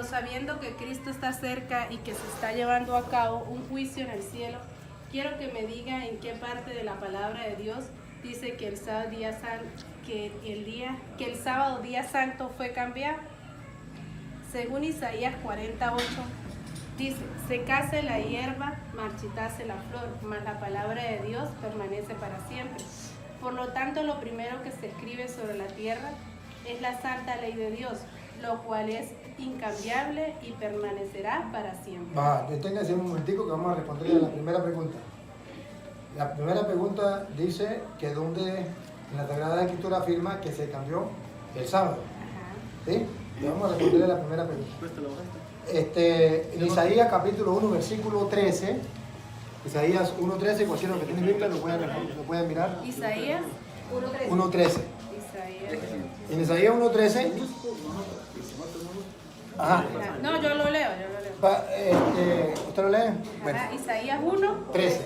Pero sabiendo que Cristo está cerca y que se está llevando a cabo un juicio en el cielo, quiero que me diga en qué parte de la palabra de Dios dice que el sábado día santo fue cambiado. Según Isaías 48, dice: secase la hierba, marchitase la flor, mas la palabra de Dios permanece para siempre. Por lo tanto, lo primero que se escribe sobre la tierra es la santa ley de Dios, lo cual es incambiable y permanecerá para siempre. Deténgase un momentico que vamos a responderle a la primera pregunta. La primera pregunta dice que donde en la Sagrada Escritura afirma que se cambió el sábado. Ajá. ¿Sí? Y vamos a responderle a la primera pregunta. En Isaías capítulo 1, versículo 13, Isaías 1.13, cualquiera que tiene Biblia lo pueden mirar. Isaías 1.13. En Isaías 1.13. Ajá. No, yo lo leo. ¿Usted lo lee? Bueno. Isaías 1.13.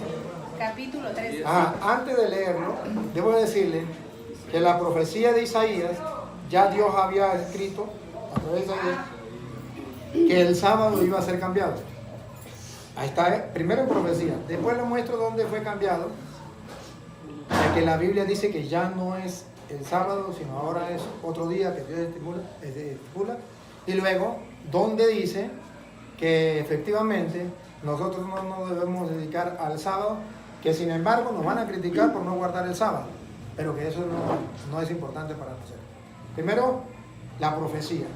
Capítulo 13. Antes de leerlo, debo decirle que la profecía de Isaías, ya Dios había escrito a través de Isaías que el sábado iba a ser cambiado. Ahí está, primero en profecía. Después le muestro dónde fue cambiado. Que la Biblia dice que ya no es el sábado, sino ahora es otro día que Dios estipula. Y luego, donde dice que efectivamente nosotros no nos debemos dedicar al sábado, que sin embargo nos van a criticar por no guardar el sábado, pero que eso no es importante para nosotros. Primero, la profecía.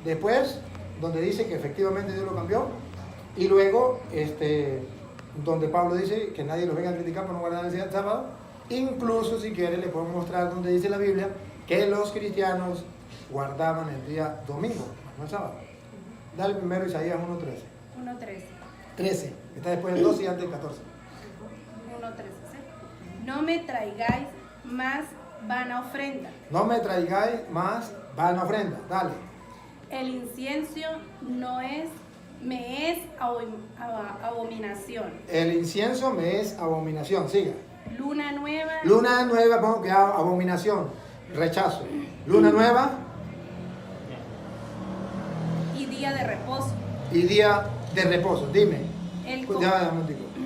Después, donde dice que efectivamente Dios lo cambió. Y luego, donde Pablo dice que nadie lo venga a criticar por no guardar el sábado. Incluso, si quiere, le puedo mostrar donde dice la Biblia que los cristianos guardaban el día domingo, no el sábado. Dale primero Isaías 1.13. 1.13. 13, está después del 12 y antes del 14. 1.13, ¿sí? No me traigáis más vana ofrenda. No me traigáis más vana ofrenda. Dale. El incienso me es abominación. El incienso me es abominación. Siga. Luna nueva. Luna nueva, pongo que abominación. Rechazo. Luna nueva. Y día de reposo. Y día de reposo. Dime.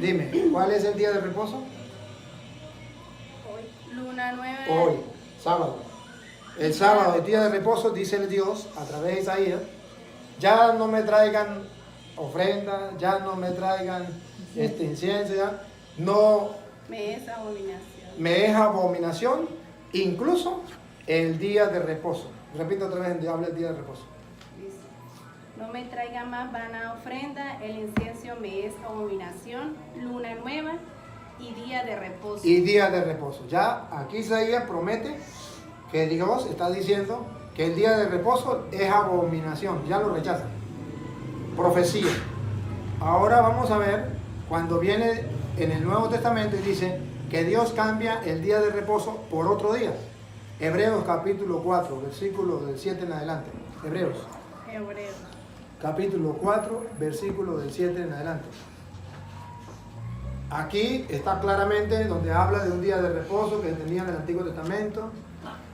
Dime, ¿cuál es el día de reposo? Hoy. Luna nueva. Hoy, sábado. El sábado, el día de reposo, dice el Dios a través de Isaías: ya no me traigan ofrenda, ya no me traigan incienso, ya no me es abominación. Me es abominación, incluso el día de reposo. Repito otra vez donde habla el día de reposo. Dice: no me traigan más vana ofrenda, el incienso me es abominación, luna nueva y día de reposo. Y día de reposo. Ya aquí Isaías promete que Dios está diciendo que el día de reposo es abominación, ya lo rechazan. Profecía. Ahora vamos a ver cuando viene en el Nuevo Testamento y dice que Dios cambia el día de reposo por otro día. Hebreos capítulo 4, versículo del 7 en adelante. Hebreos. Capítulo 4, versículo del 7 en adelante. Aquí está claramente donde habla de un día de reposo que tenía en el Antiguo Testamento,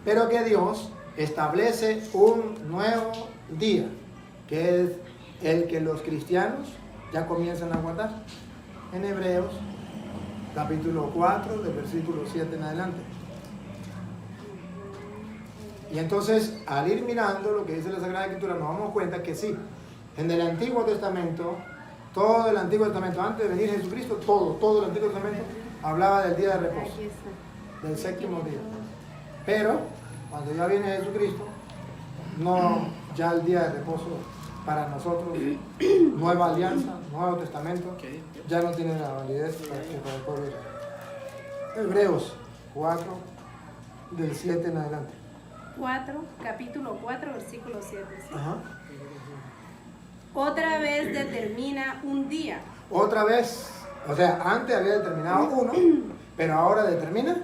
pero que Dios establece un nuevo día, que es el que los cristianos ya comienzan a guardar. En Hebreos, capítulo 4, del versículo 7 en adelante. Y entonces, al ir mirando lo que dice la Sagrada Escritura, nos damos cuenta que sí, en el Antiguo Testamento, todo el Antiguo Testamento, antes de venir Jesucristo, todo el Antiguo Testamento hablaba del día de reposo, del séptimo día. Pero cuando ya viene Jesucristo, no, ya el día de reposo para nosotros, nueva alianza, Nuevo Testamento, ya no tiene la validez para el pueblo de Israel. Hebreos 4, del 7 en adelante. Capítulo 4, versículo 7. ¿Sí? Ajá. Otra vez determina un día. Otra vez, o sea, antes había determinado uno, pero ahora determina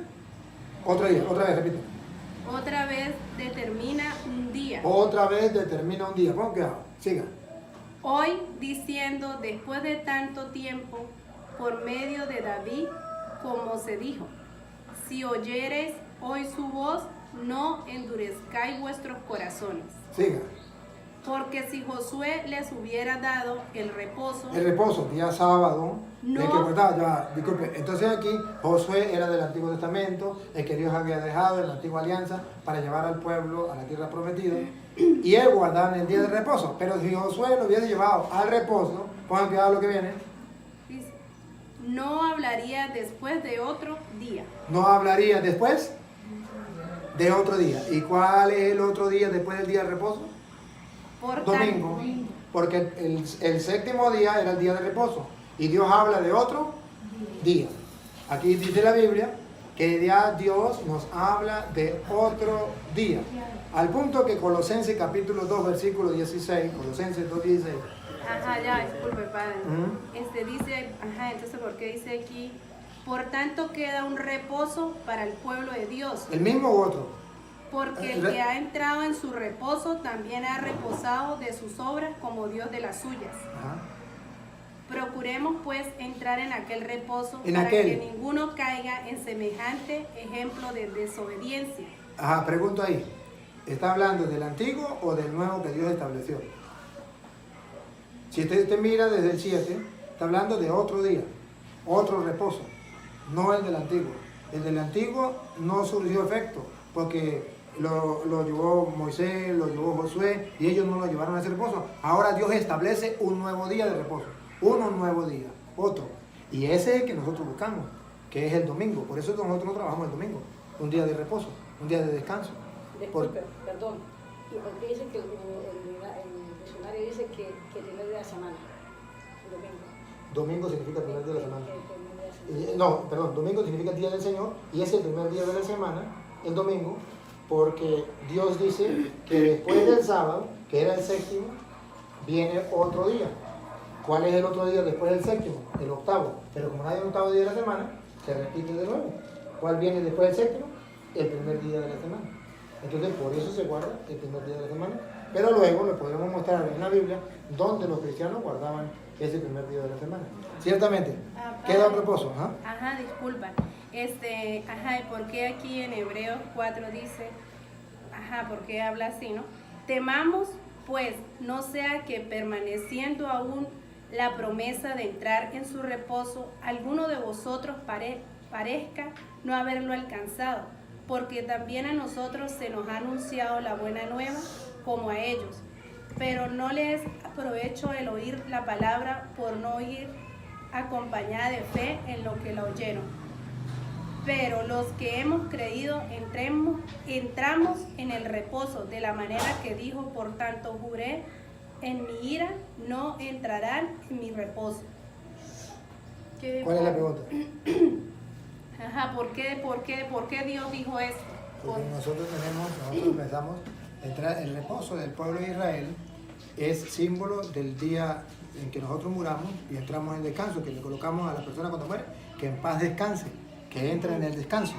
otro día. Otra vez, repito. Otra vez determina un día. Otra vez determina un día. ¿Cómo queda? Siga. Hoy diciendo, después de tanto tiempo, por medio de David, como se dijo: si oyereis hoy su voz, no endurezcáis vuestros corazones. Siga. Porque si Josué les hubiera dado el reposo, día sábado, No. el que guardaba, ya, disculpe, entonces aquí Josué era del Antiguo Testamento, el que Dios había dejado en la Antigua Alianza para llevar al pueblo a la tierra prometida, y él guardaba en el día de reposo, pero si Josué lo hubiese llevado al reposo, pongan cuidado lo que viene, dice, no hablaría después de otro día. no hablaría después de otro día. ¿Y cuál es el otro día después del día de reposo? Por Domingo, tanto, porque el séptimo día era el día de reposo y Dios habla de otro día. Aquí dice la Biblia que ya Dios nos habla de otro día, al punto que Colosenses capítulo 2 versículo 16, Colosenses 2:16, ajá, ya, disculpe, padre. Ujú. Dice, ajá, entonces, ¿por qué dice aquí? Por tanto, queda un reposo para el pueblo de Dios. ¿el mismo u otro? Porque el que ha entrado en su reposo también ha reposado de sus obras como Dios de las suyas. Ajá. Procuremos pues entrar en aquel reposo En para aquel. que ninguno caiga en semejante ejemplo de desobediencia. Ajá, pregunto ahí, ¿está hablando del antiguo o del nuevo que Dios estableció? Si usted mira desde el 7, está hablando de otro día, otro reposo, no el del antiguo. El del antiguo no surgió efecto, porque lo llevó Moisés, lo llevó Josué, y ellos no lo llevaron a ese reposo. Ahora Dios establece un nuevo día de reposo, un nuevo día, otro. Y ese es el que nosotros buscamos, que es el domingo. Por eso nosotros no trabajamos el domingo, un día de reposo, un día de descanso. Disculpe, perdón. ¿Y por qué dice que el diccionario dice que el primer día de la semana? El domingo. Domingo significa el primer día de la semana. El primer día de la semana. No, perdón, domingo significa el día del Señor y es el primer día de la semana, el domingo, porque Dios dice que después del sábado, que era el séptimo, viene otro día. ¿Cuál es el otro día después del séptimo? El octavo. Pero como no hay un octavo día de la semana, se repite de nuevo. ¿Cuál viene después del séptimo? El primer día de la semana. Entonces, por eso se guarda el primer día de la semana. Pero luego le podremos mostrar en la Biblia donde los cristianos guardaban ese primer día de la semana. Ciertamente, queda un reposo. ¿Ah? Ajá, disculpa. Ajá, ¿y por qué aquí en Hebreos 4 dice, ajá, por qué habla así, no? Temamos, pues, no sea que permaneciendo aún la promesa de entrar en su reposo, alguno de vosotros parezca no haberlo alcanzado, porque también a nosotros se nos ha anunciado la buena nueva como a ellos, pero no les aprovecho el oír la palabra por no ir acompañada de fe en lo que la oyeron. Pero los que hemos creído entramos en el reposo de la manera que dijo, por tanto juré, en mi ira no entrarán en mi reposo. ¿Cuál es la pregunta? Ajá, ¿por qué Dios dijo esto? Porque nosotros pensamos, el reposo del pueblo de Israel es símbolo del día en que nosotros muramos y entramos en descanso, que le colocamos a la persona cuando muere, que en paz descanse, que entre en el descanso.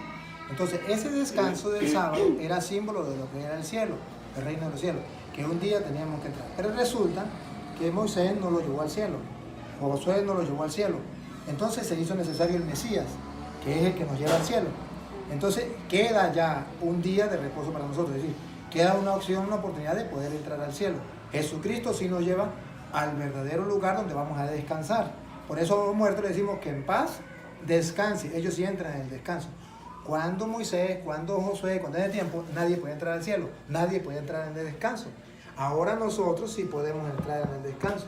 Entonces, ese descanso del sábado era símbolo de lo que era el cielo, el reino de los cielos, que un día teníamos que entrar. Pero resulta que Moisés no lo llevó al cielo, Josué no lo llevó al cielo. Entonces se hizo necesario el Mesías, que es el que nos lleva al cielo. Entonces queda ya un día de reposo para nosotros, es decir, queda una opción, una oportunidad de poder entrar al cielo. Jesucristo sí nos lleva al verdadero lugar donde vamos a descansar. Por eso a los muertos le decimos que en paz descanse. Ellos sí entran en el descanso. Cuando Moisés, cuando Josué, cuando es el tiempo, nadie puede entrar al cielo, nadie puede entrar en el descanso. Ahora nosotros sí podemos entrar en el descanso.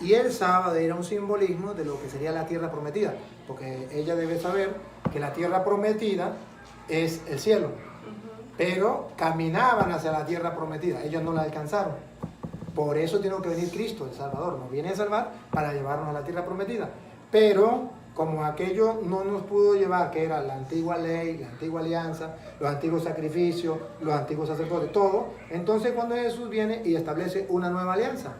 Y el sábado era un simbolismo de lo que sería la tierra prometida, porque ella debe saber que la tierra prometida es el cielo, pero caminaban hacia la tierra prometida, ellos no la alcanzaron. Por eso tiene que venir Cristo, el Salvador, nos viene a salvar para llevarnos a la tierra prometida. Pero como aquello no nos pudo llevar, que era la antigua ley, la antigua alianza, los antiguos sacrificios, los antiguos sacerdotes, todo, entonces cuando Jesús viene y establece una nueva alianza,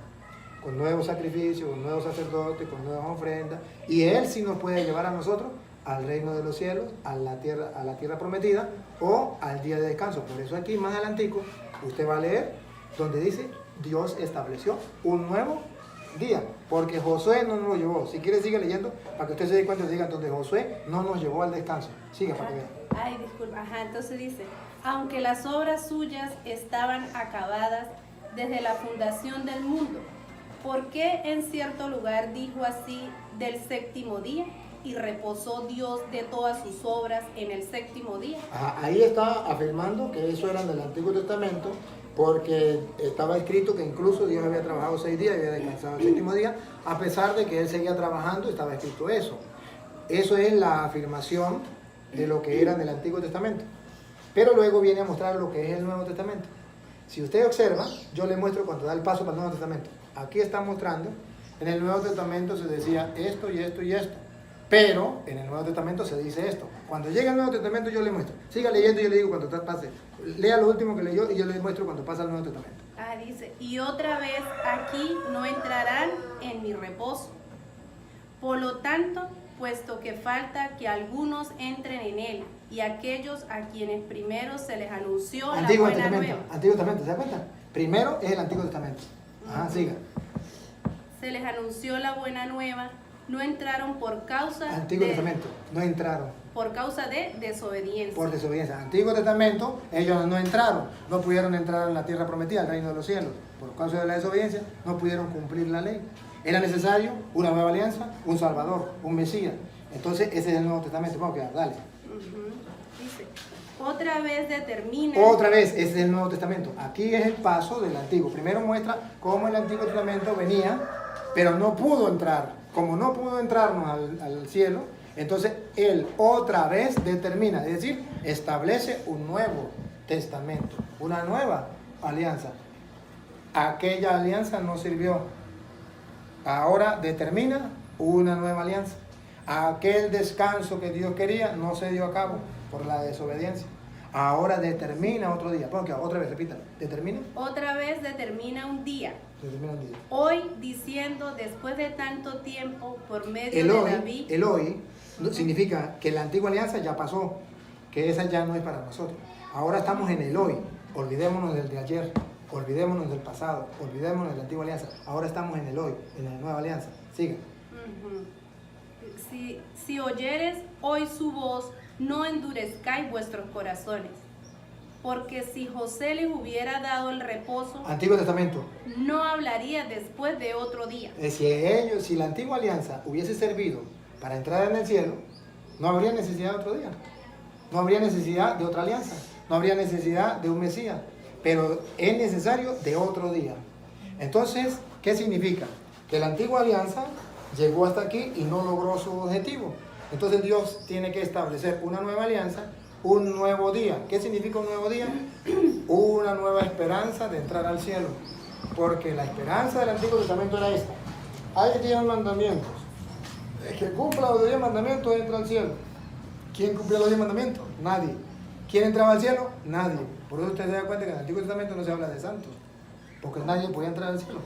con nuevos sacrificios, con nuevos sacerdotes, con nuevas ofrendas, y Él sí nos puede llevar a nosotros al reino de los cielos, a la tierra prometida, o al día de descanso. Por eso aquí más adelantico, usted va a leer donde dice, Dios estableció un nuevo día, porque Josué no nos lo llevó. Si quiere sigue leyendo, para que usted se dé cuenta, diga donde Josué no nos llevó al descanso. Siga para que vea. Ay, disculpa, entonces dice, aunque las obras suyas estaban acabadas desde la fundación del mundo. ¿Por qué en cierto lugar dijo así del séptimo día? Y reposó Dios de todas sus obras en el séptimo día. Ajá, ahí está afirmando que eso era del Antiguo Testamento, porque estaba escrito que incluso Dios había trabajado 6 días y había descansado el séptimo día, a pesar de que él seguía trabajando, estaba escrito eso. Eso es la afirmación de lo que era del Antiguo Testamento. Pero luego viene a mostrar lo que es el Nuevo Testamento. Si usted observa, yo le muestro cuando da el paso para el Nuevo Testamento. Aquí está mostrando, en el Nuevo Testamento se decía esto y esto y esto. Pero en el Nuevo Testamento se dice esto. Cuando llega el Nuevo Testamento yo le muestro. Siga leyendo y yo le digo cuando pase. Lea lo último que leyó y yo le muestro cuando pasa el Nuevo Testamento. Dice, y otra vez aquí no entrarán en mi reposo. Por lo tanto, puesto que falta que algunos entren en él, y aquellos a quienes primero se les anunció Antiguo la buena Testamento, nueva. Antiguo Testamento, ¿se da cuenta? Primero es el Antiguo Testamento. Ajá, siga. Se les anunció la buena nueva, no entraron por causa Antiguo Testamento, no entraron. Por causa de desobediencia. Por desobediencia. Antiguo Testamento, ellos no entraron, no pudieron entrar en la tierra prometida, al reino de los cielos. Por causa de la desobediencia, no pudieron cumplir la ley. Era necesario una nueva alianza, un Salvador, un Mesías. Entonces, ese es el Nuevo Testamento. Vamos a quedar, dale. Dice, otra vez determina. Otra vez, ese es el Nuevo Testamento. Aquí es el paso del Antiguo. Primero muestra cómo el Antiguo Testamento venía, pero no pudo entrar. Como no pudo entrarnos al cielo, entonces él otra vez determina, es decir, establece un nuevo testamento, una nueva alianza. Aquella alianza no sirvió. Ahora determina una nueva alianza. Aquel descanso que Dios quería no se dio a cabo por la desobediencia. Ahora determina otro día. Porque otra vez, repítalo. ¿Determina? Otra vez determina un día. Determina un día. Hoy diciendo, después de tanto tiempo, por medio El de hoy, David. el hoy significa que la antigua alianza ya pasó, que esa ya no es para nosotros. Ahora estamos en el hoy. Olvidémonos del de ayer, olvidémonos del pasado, olvidémonos de la antigua alianza. Ahora estamos en el hoy, en la nueva alianza. Siga. Si oyeres hoy su voz, no endurezcáis vuestros corazones. Porque si José les hubiera dado el reposo, Antiguo Testamento. no hablaría después de otro día. Si la antigua alianza hubiese servido para entrar en el cielo, no habría necesidad de otro día. No habría necesidad de otra alianza. No habría necesidad de un Mesías. Pero es necesario de otro día. Entonces, ¿qué significa? Que la antigua alianza llegó hasta aquí y no logró su objetivo. Entonces Dios tiene que establecer una nueva alianza, un nuevo día. ¿Qué significa un nuevo día? Una nueva esperanza de entrar al cielo. Porque la esperanza del Antiguo Testamento era esta. Hay 10 mandamientos. El que cumpla los 10 mandamientos entra al cielo. ¿Quién cumplía los 10 mandamientos? Nadie. ¿Quién entraba al cielo? Nadie. Por eso usted se da cuenta que en el Antiguo Testamento no se habla de santos. Porque nadie podía entrar al cielo.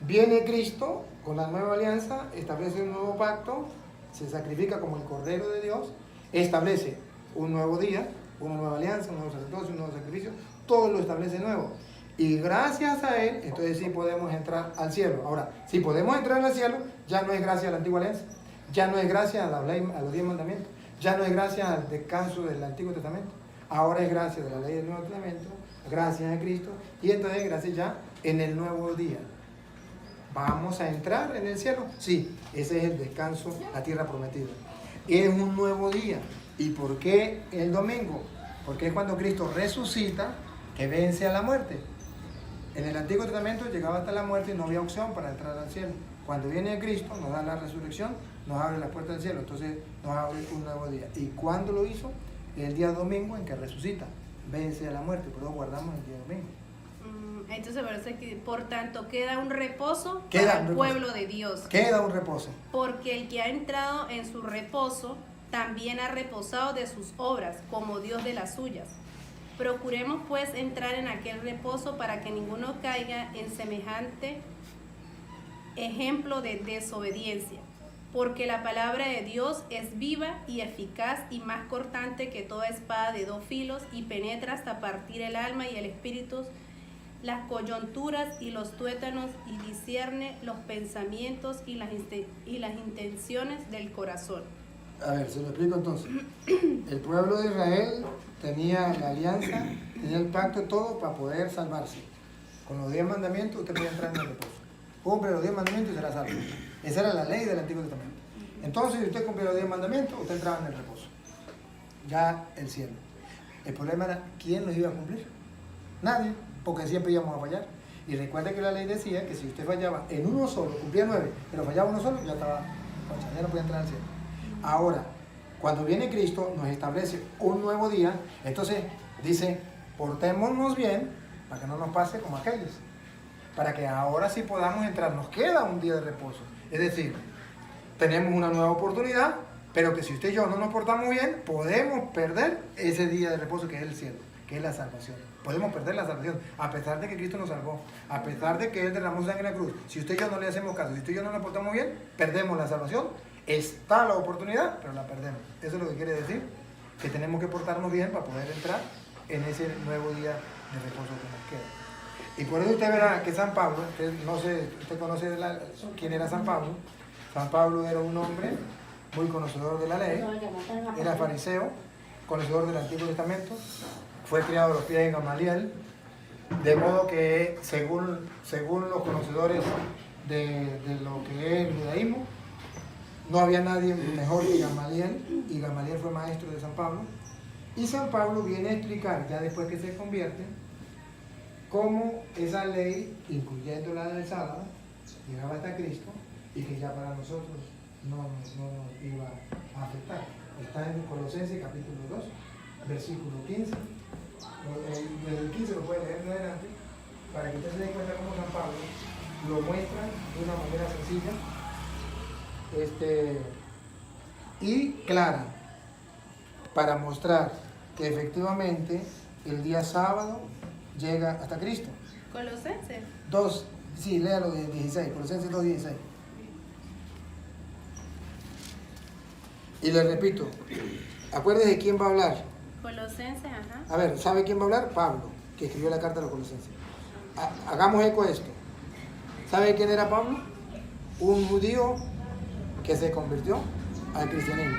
Viene Cristo con la nueva alianza, establece un nuevo pacto, se sacrifica como el Cordero de Dios, establece un nuevo día, una nueva alianza, un nuevo sacerdocio, un nuevo sacrificio, todo lo establece nuevo. Y gracias a Él, entonces sí podemos entrar al cielo. Ahora, si podemos entrar al cielo, ya no es gracias a la antigua alianza, ya no es gracias a la ley, a los 10 mandamientos, ya no es gracias al descanso del Antiguo Testamento, ahora es gracias a la ley del Nuevo Testamento, gracias a Cristo, y entonces gracias ya en el nuevo día. ¿Vamos a entrar en el cielo? Sí, ese es el descanso, la tierra prometida. Es un nuevo día. ¿Y por qué el domingo? Porque es cuando Cristo resucita que vence a la muerte. En el Antiguo Testamento llegaba hasta la muerte y no había opción para entrar al cielo. Cuando viene Cristo, nos da la resurrección, nos abre la puerta del cielo, entonces nos abre un nuevo día. ¿Y cuándo lo hizo? El día domingo en que resucita, vence a la muerte, por eso guardamos el día domingo. Entonces parece que, por tanto, queda un reposo Queda para un el reposo. pueblo de Dios. Queda un reposo. Porque el que ha entrado en su reposo, también ha reposado de sus obras, como Dios de las suyas. Procuremos pues entrar en aquel reposo para que ninguno caiga en semejante ejemplo de desobediencia. Porque la palabra de Dios es viva y eficaz y más cortante que toda espada de 2 filos y penetra hasta partir el alma y el espíritu, las coyunturas y los tuétanos, y discierne los pensamientos y las intenciones del corazón. A ver, se lo explico entonces. El pueblo de Israel tenía la alianza, tenía el pacto, todo para poder salvarse. Con los 10 mandamientos usted puede entrar en el reposo. Cumple los 10 mandamientos y será salvo. Esa era la ley del Antiguo Testamento. Entonces, si usted cumple los 10 mandamientos, usted entraba en el reposo. Ya el cielo. El problema era, ¿quién los iba a cumplir? Nadie, porque siempre íbamos a fallar. Y recuerde que la ley decía que si usted fallaba en uno solo, cumplía 9, pero fallaba uno solo, ya estaba, ya no podía entrar al cielo. Ahora, cuando viene Cristo, nos establece un nuevo día, entonces dice, portémonos bien, para que no nos pase como aquellos. Para que ahora sí podamos entrar, nos queda un día de reposo. Es decir, tenemos una nueva oportunidad, pero que si usted y yo no nos portamos bien, podemos perder ese día de reposo que es el cielo, que es la salvación. Podemos perder la salvación, a pesar de que Cristo nos salvó, a pesar de que Él derramó su sangre en la cruz. Si usted y yo no le hacemos caso, si usted y yo no nos portamos bien, perdemos la salvación. Está la oportunidad, pero la perdemos. Eso es lo que quiere decir, que tenemos que portarnos bien para poder entrar en ese nuevo día de reposo que nos queda. Y por eso usted verá que San Pablo, no sé, usted conoce quién era San Pablo. San Pablo era un hombre muy conocedor de la ley, era fariseo, conocedor del Antiguo Testamento, fue criado a los pies de Gamaliel, de modo que según los conocedores de lo que es el judaísmo, no había nadie mejor que Gamaliel, y Gamaliel fue maestro de San Pablo, y San Pablo viene a explicar, ya después que se convierte, cómo esa ley, incluyendo la del sábado, llegaba hasta Cristo, y que ya para nosotros no nos iba a afectar. Está en Colosenses capítulo 2, versículo 15. Desde el 15 lo puede leer en adelante, para que usted se dé cuenta cómo San Pablo lo muestra de una manera sencilla y clara, para mostrar que efectivamente el día sábado llega hasta Cristo. Colosenses 2, sí, léalo de 16, Colosenses 2:16. Y le repito, acuérdese de quién va a hablar. Colosenses, ajá. A ver, ¿sabe quién va a hablar? Pablo, que escribió la carta a los Colosenses. Hagamos eco de esto. ¿Sabe quién era Pablo? Un judío que se convirtió al cristianismo.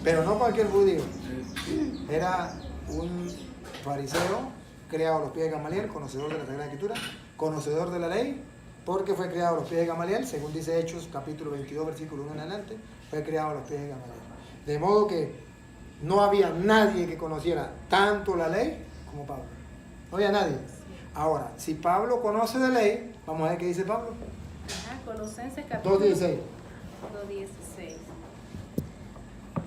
Pero no cualquier judío. Era un fariseo criado a los pies de Gamaliel, conocedor de la Sagrada Escritura, conocedor de la ley, porque fue criado a los pies de Gamaliel, según dice Hechos, capítulo 22, versículo 1 en adelante, fue criado a los pies de Gamaliel. De modo que no había nadie que conociera tanto la ley como Pablo. No había nadie. Ahora, si Pablo conoce de ley, vamos a ver qué dice Pablo. Ajá, Colosenses capítulo 2:16. 2:16.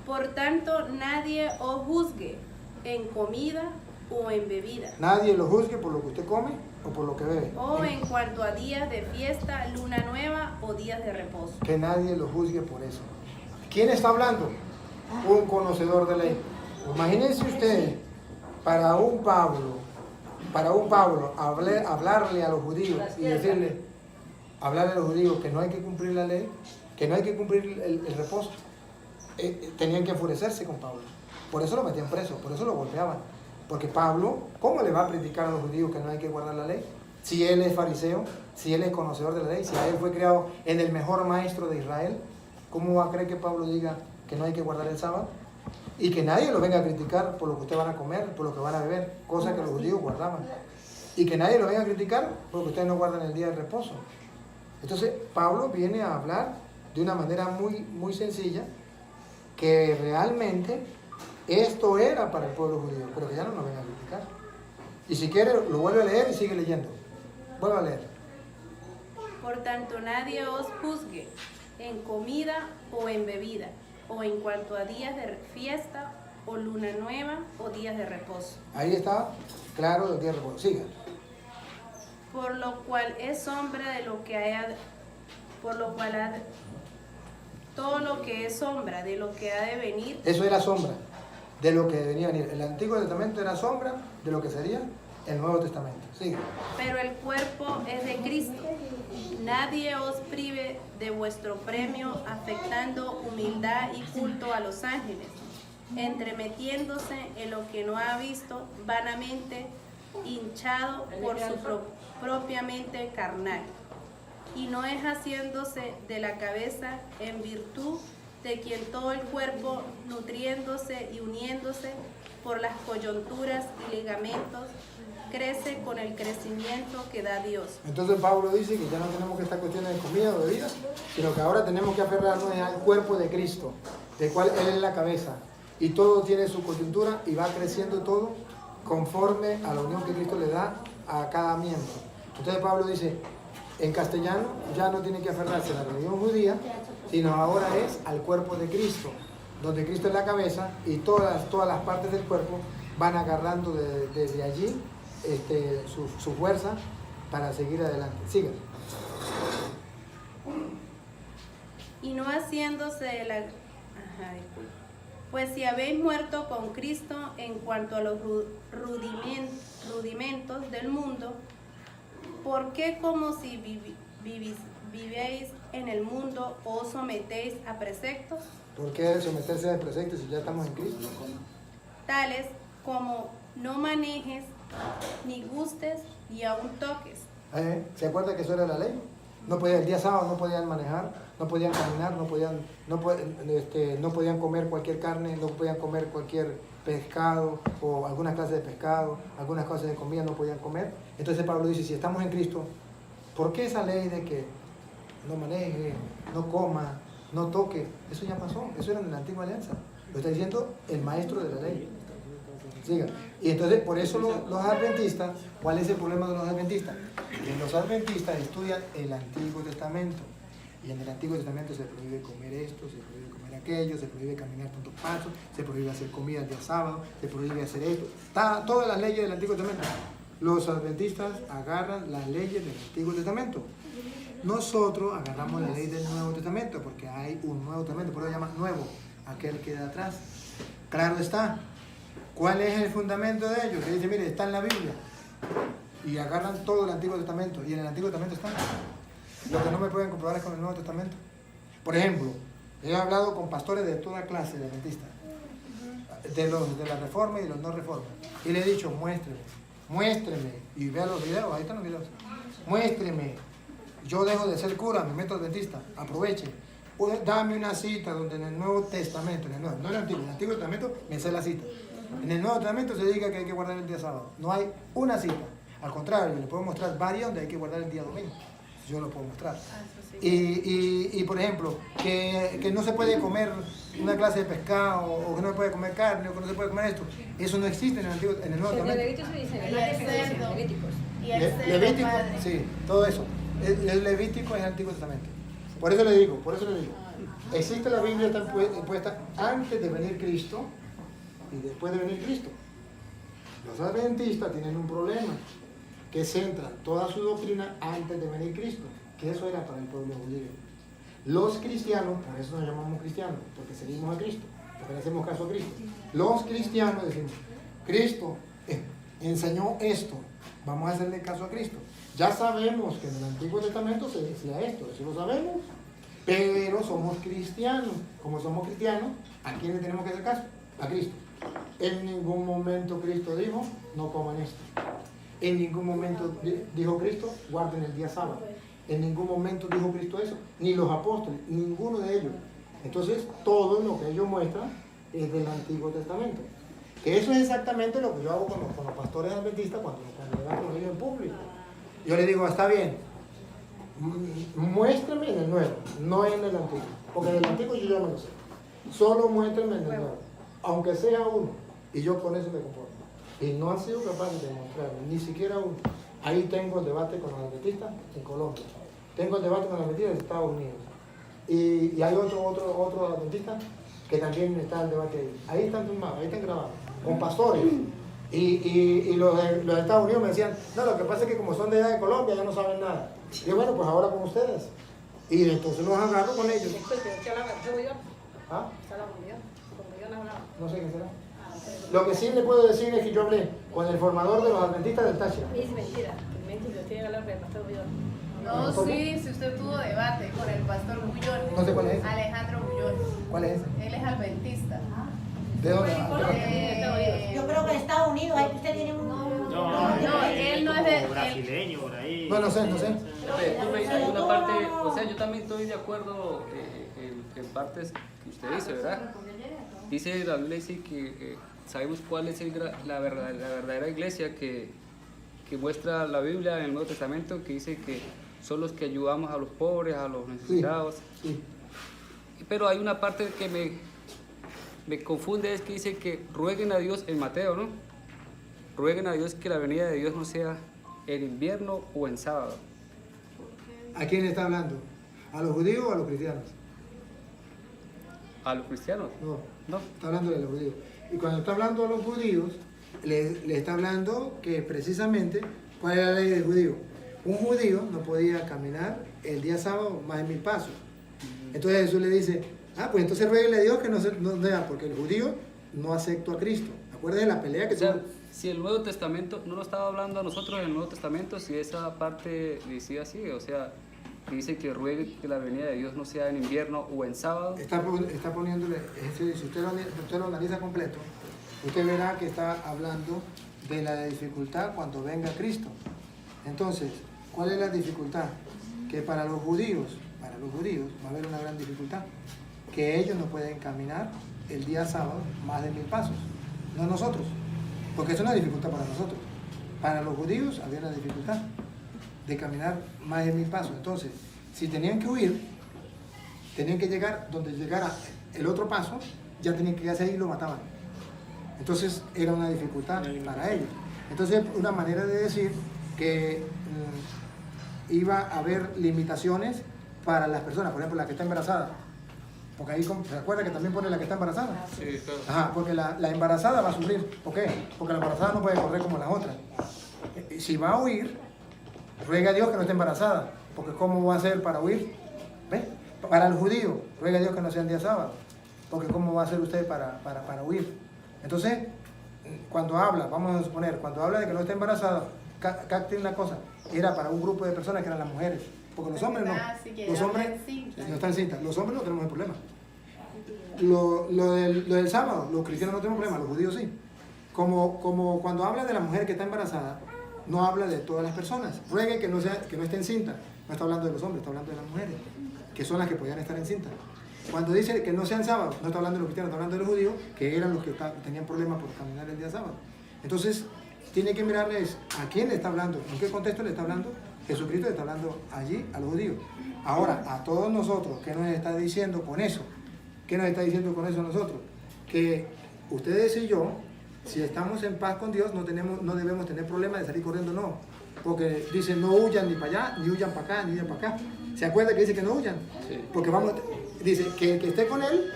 Por tanto, nadie os juzgue en comida o en bebida, Nadie lo juzgue por lo que usted come o por lo que bebe. o en cuanto a días de fiesta, luna nueva o días de reposo. Que nadie lo juzgue por eso. ¿Quién está hablando? Un conocedor de ley. Imagínense ustedes, para un Pablo, hablarle a los judíos y decirle, hablarle a los judíos que no hay que cumplir la ley, que no hay que cumplir el reposo. Tenían que enfurecerse con Pablo. Por eso lo metían preso, por eso lo golpeaban. Porque Pablo, ¿cómo le va a predicar a los judíos que no hay que guardar la ley? Si él es fariseo, si él es conocedor de la ley, si él fue criado en el mejor maestro de Israel, ¿cómo va a creer que Pablo diga que no hay que guardar el sábado? Y que nadie lo venga a criticar por lo que ustedes van a comer, por lo que van a beber, cosa que los judíos guardaban. Y que nadie lo venga a criticar porque ustedes no guardan el día de reposo. Entonces, Pablo viene a hablar de una manera muy, muy sencilla, que realmente esto era para el pueblo judío, pero que ya no nos venga a criticar. Y si quiere, lo vuelve a leer y sigue leyendo. Vuelve a leer. Por tanto, nadie os juzgue en comida o en bebida, o en cuanto a días de fiesta, o luna nueva, o días de reposo. Ahí está, claro, el día de reposo. Siga. Por lo cual es sombra de lo que haya, todo lo que es sombra de lo que ha de venir. Eso era sombra de lo que venía a venir. El Antiguo Testamento era sombra de lo que sería el Nuevo Testamento. Sigue. Pero el cuerpo es de Cristo. Nadie os prive de vuestro premio, afectando humildad y culto a los ángeles, entremetiéndose en lo que no ha visto, vanamente hinchado por su propia mente carnal, y no es haciéndose de la cabeza, en virtud de quien todo el cuerpo, nutriéndose y uniéndose por las coyunturas y ligamentos, crece con el crecimiento que da Dios. Entonces Pablo dice que ya no tenemos que estar cuestiones de comida o bebidas, sino que ahora tenemos que aferrarnos al cuerpo de Cristo, del cual Él es la cabeza. Y todo tiene su coyuntura y va creciendo todo conforme a la unión que Cristo le da a cada miembro. Entonces Pablo dice, en castellano ya no tiene que aferrarse a la religión judía, sino ahora es al cuerpo de Cristo, donde Cristo es la cabeza y todas las partes del cuerpo van agarrando desde allí su fuerza para seguir adelante. Sigan. Y no haciéndose de la... Pues si habéis muerto con Cristo en cuanto a los rudimentos del mundo, ¿por qué como si vivéis en el mundo os sometéis a preceptos? ¿Por qué someterse a preceptos si ya estamos en Cristo? Tales como no manejes, ni gustes, ni aun toques. ¿Se acuerda que eso era la ley? No podían, el día sábado no podían manejar, no podían caminar, no podían comer cualquier carne, no podían comer cualquier pescado o algunas clases de pescado, algunas clases de comida no podían comer. Entonces Pablo dice, si estamos en Cristo, ¿por qué esa ley de que no maneje, no coma, no toque? Eso ya pasó, eso era en la antigua alianza. Lo está diciendo el maestro de la ley. Siga. Y entonces por eso los adventistas, ¿cuál es el problema de los adventistas? Que los adventistas estudian el Antiguo Testamento. Y en el Antiguo Testamento se prohíbe comer esto, se prohíbe comer aquello, se prohíbe caminar tantos pasos, se prohíbe hacer comida el día sábado, se prohíbe hacer esto. Todas las leyes del Antiguo Testamento. Los adventistas agarran las leyes del Antiguo Testamento. Nosotros agarramos la ley del Nuevo Testamento, porque hay un Nuevo Testamento, por eso se llama nuevo, aquel que da atrás. Claro está. ¿Cuál es el fundamento de ellos? Que dice, mire, está en la Biblia. Y agarran todo el Antiguo Testamento. Y en el Antiguo Testamento está. Lo que no me pueden comprobar es con el Nuevo Testamento. Por ejemplo, he hablado con pastores de toda clase de adventistas. De la Reforma y de los no Reforma. Y le he dicho, muéstreme. Y vea los videos, ahí están los videos. Muéstreme. Yo dejo de ser cura, me meto adventista. Aproveche. Dame una cita donde en el Nuevo Testamento, no en el Antiguo Testamento, me sé la cita. En el Nuevo Testamento se diga que hay que guardar el día sábado. No hay una cita. Al contrario, le puedo mostrar varias donde hay que guardar el día domingo. Yo lo puedo mostrar. Y por ejemplo, que no se puede comer una clase de pescado, o que no se puede comer carne, o que no se puede comer esto. Eso no existe en el Nuevo Testamento. Levítico, sí, todo eso. El Levítico es el Antiguo Testamento. Por eso le digo. Existe la Biblia, está puesta antes de venir Cristo y después de venir Cristo. Los adventistas tienen un problema, que centran toda su doctrina antes de venir Cristo, que eso era para el pueblo judío. Los cristianos, por eso nos llamamos cristianos, porque seguimos a Cristo, porque le hacemos caso a Cristo. Los cristianos decimos, Cristo enseñó esto, vamos a hacerle caso a Cristo. Ya sabemos que en el Antiguo Testamento se decía esto, eso lo sabemos, pero somos cristianos. Como somos cristianos, ¿a quién le tenemos que hacer caso? A Cristo. En ningún momento Cristo dijo, no coman esto. En ningún momento dijo Cristo, guarden el día sábado. En ningún momento dijo Cristo eso, ni los apóstoles, ninguno de ellos. Entonces, todo lo que ellos muestran es del Antiguo Testamento. Que eso es exactamente lo que yo hago con los pastores adventistas cuando van con ellos en público. Yo les digo, está bien, muéstrame en el nuevo, no en el antiguo. Porque en el antiguo yo ya me lo sé. Solo muéstrame en el nuevo, aunque sea uno. Y yo con eso me conformo. Y no han sido capaces de mostrarme, ni siquiera uno. Ahí tengo el debate con los adventistas en Colombia. Tengo el debate con los adventistas en Estados Unidos. Y hay otro adventista que también está el debate ahí. Ahí están filmados, ahí están grabados, con pastores. Y los de Estados Unidos me decían, no, lo que pasa es que como son de allá de Colombia ya no saben nada. Y bueno, pues ahora con ustedes. Y entonces los agarro con ellos. ¿Ah? No sé qué será. Lo que sí le puedo decir es que yo hablé con el formador de los adventistas del Táchira. Es mentira, tiene que hablar con el pastor Bullón. No, sí, si usted tuvo debate con el pastor Bullón. No sé cuál es. Alejandro Bullón. ¿Cuál es? Él es adventista. ¿De dónde? Yo creo que en Estados Unidos, ahí usted tiene un... No, él no es de... brasileño por ahí. No sé. Tú me dices una parte, o sea, yo también estoy de acuerdo en partes que usted dice, ¿verdad? Dice la Biblia, dice que sabemos cuál es la verdadera iglesia, que que muestra la Biblia en el Nuevo Testamento, que dice que son los que ayudamos a los pobres, a los necesitados. Sí. Pero hay una parte que me confunde, es que dice que rueguen a Dios en Mateo, ¿no? Rueguen a Dios que la venida de Dios no sea en invierno o en sábado. ¿A quién está hablando? ¿A los judíos o a los cristianos? ¿A los cristianos? No, está hablando de los judíos. Y cuando está hablando a los judíos, le está hablando que precisamente, ¿cuál es la ley del judío? Un judío no podía caminar el día sábado más de 1000 pasos. Entonces Jesús le dice, pues entonces rueguele a Dios que no sea, porque el judío no aceptó a Cristo. Acuérdense de la pelea que O sea, tuvo. si el Nuevo Testamento no lo estaba hablando a nosotros en el Nuevo Testamento, si esa parte decía así, o sea, dice que ruegue que la venida de Dios no sea en invierno o en sábado. Está poniéndole, si usted lo analiza completo, usted verá que está hablando de la dificultad cuando venga Cristo. Entonces, ¿cuál es la dificultad? Que para los judíos va a haber una gran dificultad, que ellos no pueden caminar el día sábado más de 1000 pasos, no nosotros, porque es una dificultad para nosotros. Para los judíos había una dificultad de caminar más de 1000 pasos. Entonces, si tenían que huir, tenían que llegar donde llegara el otro paso, ya tenían que quedarse ahí y lo mataban. Entonces era una dificultad para ellos. Entonces, una manera de decir que iba a haber limitaciones para las personas, por ejemplo, la que está embarazada. Porque ahí se acuerda que también pone la que está embarazada. Sí, claro. Ajá, porque la embarazada va a sufrir. ¿Por qué? Porque la embarazada no puede correr como las otras. Si va a huir, ruega a Dios que no esté embarazada, porque ¿cómo va a hacer para huir? ¿Ve? Para el judío, ruega a Dios que no sea el día sábado, porque ¿cómo va a hacer usted para huir? Entonces, cuando habla, vamos a suponer, cuando habla de que no esté embarazada, capte una cosa, era para un grupo de personas que eran las mujeres, porque los hombres no. Los hombres no están cintas, los hombres no tenemos el problema. Lo del sábado, los cristianos no tenemos problema, los judíos sí. Como cuando habla de la mujer que está embarazada, no habla de todas las personas. Ruegue que no esté encinta. No está hablando de los hombres, está hablando de las mujeres, que son las que podían estar encintas. Cuando dice que no sean sábados, no está hablando de los cristianos, está hablando de los judíos, que eran los que tenían problemas por caminar el día sábado. Entonces, tiene que mirarles a quién le está hablando, en qué contexto le está hablando. Jesucristo le está hablando allí a los judíos. Ahora, a todos nosotros, ¿qué nos está diciendo con eso? ¿Qué nos está diciendo con eso a nosotros? Que ustedes y yo, si estamos en paz con Dios, no debemos tener problemas de salir corriendo, no. Porque dice, no huyan ni para allá, ni huyan para acá, ni huyan para acá. ¿Se acuerda que dice que no huyan? Sí. Porque dice que el que esté con él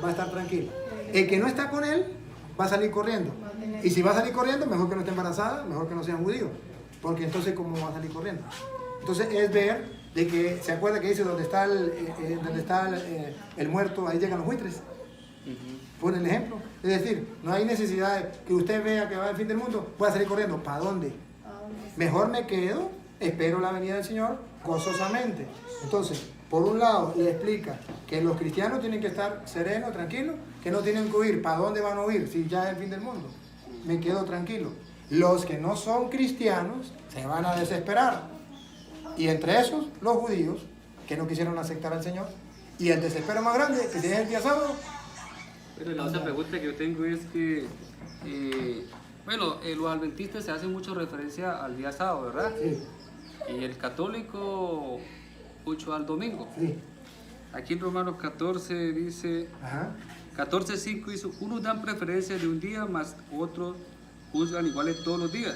va a estar tranquilo. El que no está con él va a salir corriendo. Y si va a salir corriendo, mejor que no esté embarazada, mejor que no sean judíos. Porque entonces, ¿cómo va a salir corriendo? Entonces, es ver de que, ¿se acuerda que dice donde está el muerto, ahí llegan los buitres? Por el ejemplo. Es decir, no hay necesidad de que usted vea que va el fin del mundo, pueda salir corriendo. ¿Para dónde? Mejor me quedo, espero la venida del Señor gozosamente. Entonces, por un lado, le explica que los cristianos tienen que estar serenos, tranquilos, que no tienen que huir. ¿Para dónde van a huir si ya es el fin del mundo? Me quedo tranquilo. Los que no son cristianos se van a desesperar. Y entre esos, los judíos, que no quisieron aceptar al Señor. Y el desespero más grande, que tiene el día sábado. Pero la otra pregunta que yo tengo es que, los adventistas se hacen mucho referencia al día sábado, ¿verdad? Sí, Y el católico mucho al domingo. sí. Aquí en Romanos 14 dice, Ajá. 14:5 dice, unos dan preferencia de un día, más otros juzgan iguales todos los días.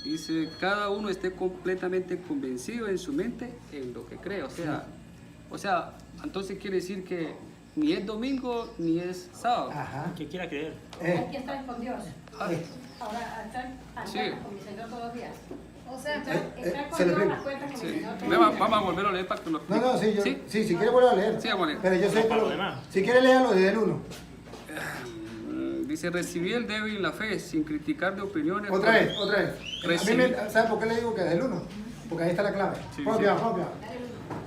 Dice, cada uno esté completamente convencido en su mente en lo que cree. O sea, entonces quiere decir que ni es domingo ni es sábado. Ajá. Que quiera creer. Hay que estar con Dios. Ah, Ahora, estar Sí. con mi Señor todos los días. O sea, Estar se con le Dios prende. las cuentas con mi sí. Señor todos los días. Vamos a volver a leer para que lo No, sí, ¿Sí? si quiere volver a leer. Sí, vamos a leer. Pero yo sé que Para lo demás. si quiere leerlo desde el 1. Dice, recibí el débil en la fe, sin criticar de opiniones. Otra vez. Recibí. ¿Sabe por qué le digo que desde el 1? Porque ahí está la clave. Sí, Propia.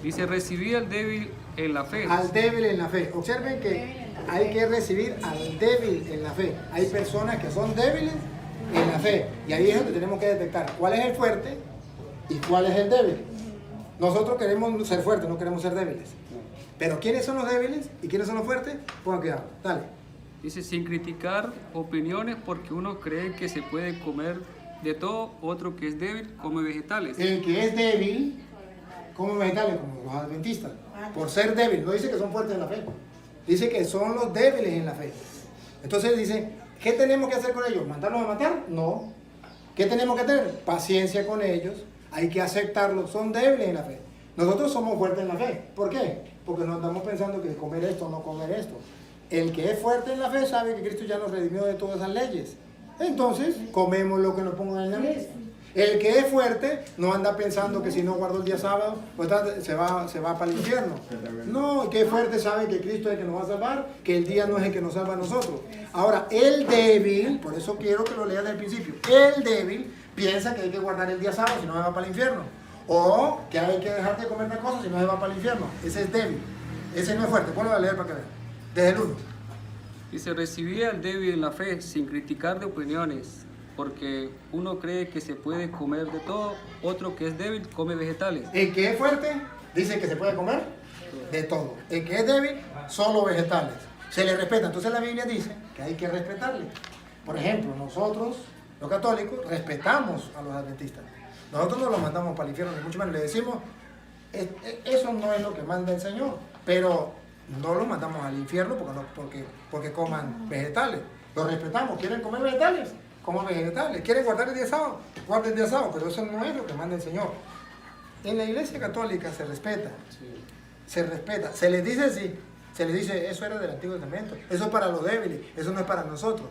Dice, recibí al débil en la fe. Al débil en la fe. Observen que hay que recibir al débil en la fe. Hay personas que son débiles en la fe. Y ahí es donde tenemos que detectar cuál es el fuerte y cuál es el débil. Nosotros queremos ser fuertes, no queremos ser débiles. Pero ¿quiénes son los débiles y quiénes son los fuertes? Pongan cuidado. Dale. Dice, sin criticar opiniones, porque uno cree que se puede comer de todo, otro que es débil come vegetales. El que es débil come vegetales, como los adventistas. Por ser débil, no dice que son fuertes en la fe. Dice que son los débiles en la fe. Entonces dice, ¿qué tenemos que hacer con ellos? ¿Mandarlos a matar? No. ¿Qué tenemos que tener? Paciencia con ellos. Hay que aceptarlos. Son débiles en la fe. Nosotros somos fuertes en la fe. ¿Por qué? Porque no andamos pensando que comer esto o no comer esto. El que es fuerte en la fe sabe que Cristo ya nos redimió de todas esas leyes. Entonces, comemos lo que nos pongan en la mesa. El que es fuerte no anda pensando que si no guardo el día sábado, pues se va para el infierno. No, el que es fuerte sabe que Cristo es el que nos va a salvar, que el día no es el que nos salva a nosotros. Ahora, el débil, por eso quiero que lo lean desde el principio, el débil piensa que hay que guardar el día sábado si no se va para el infierno. O que hay que dejar de comer una cosa si no se va para el infierno. Ese es débil. Ese no es fuerte. Ponlo a leer para que vean. Desde el 1. Y se recibía al débil en la fe sin criticar de opiniones, porque uno cree que se puede comer de todo, otro que es débil come vegetales. El que es fuerte dice que se puede comer de todo. El que es débil, solo vegetales. Se le respeta. Entonces la Biblia dice que hay que respetarle. Por ejemplo, nosotros, los católicos, respetamos a los adventistas. Nosotros no los mandamos para el infierno, ni mucho menos. Le decimos, eso no es lo que manda el Señor. Pero no los mandamos al infierno porque coman vegetales. Los respetamos. ¿Quieren comer vegetales? Coman vegetales. ¿Quieren guardar el día sábado? Guarden el día sábado. Pero eso no es lo que manda el Señor. En la iglesia católica se respeta. Se respeta. Se les dice sí. Se les dice, eso era del Antiguo Testamento. Eso es para los débiles. Eso no es para nosotros.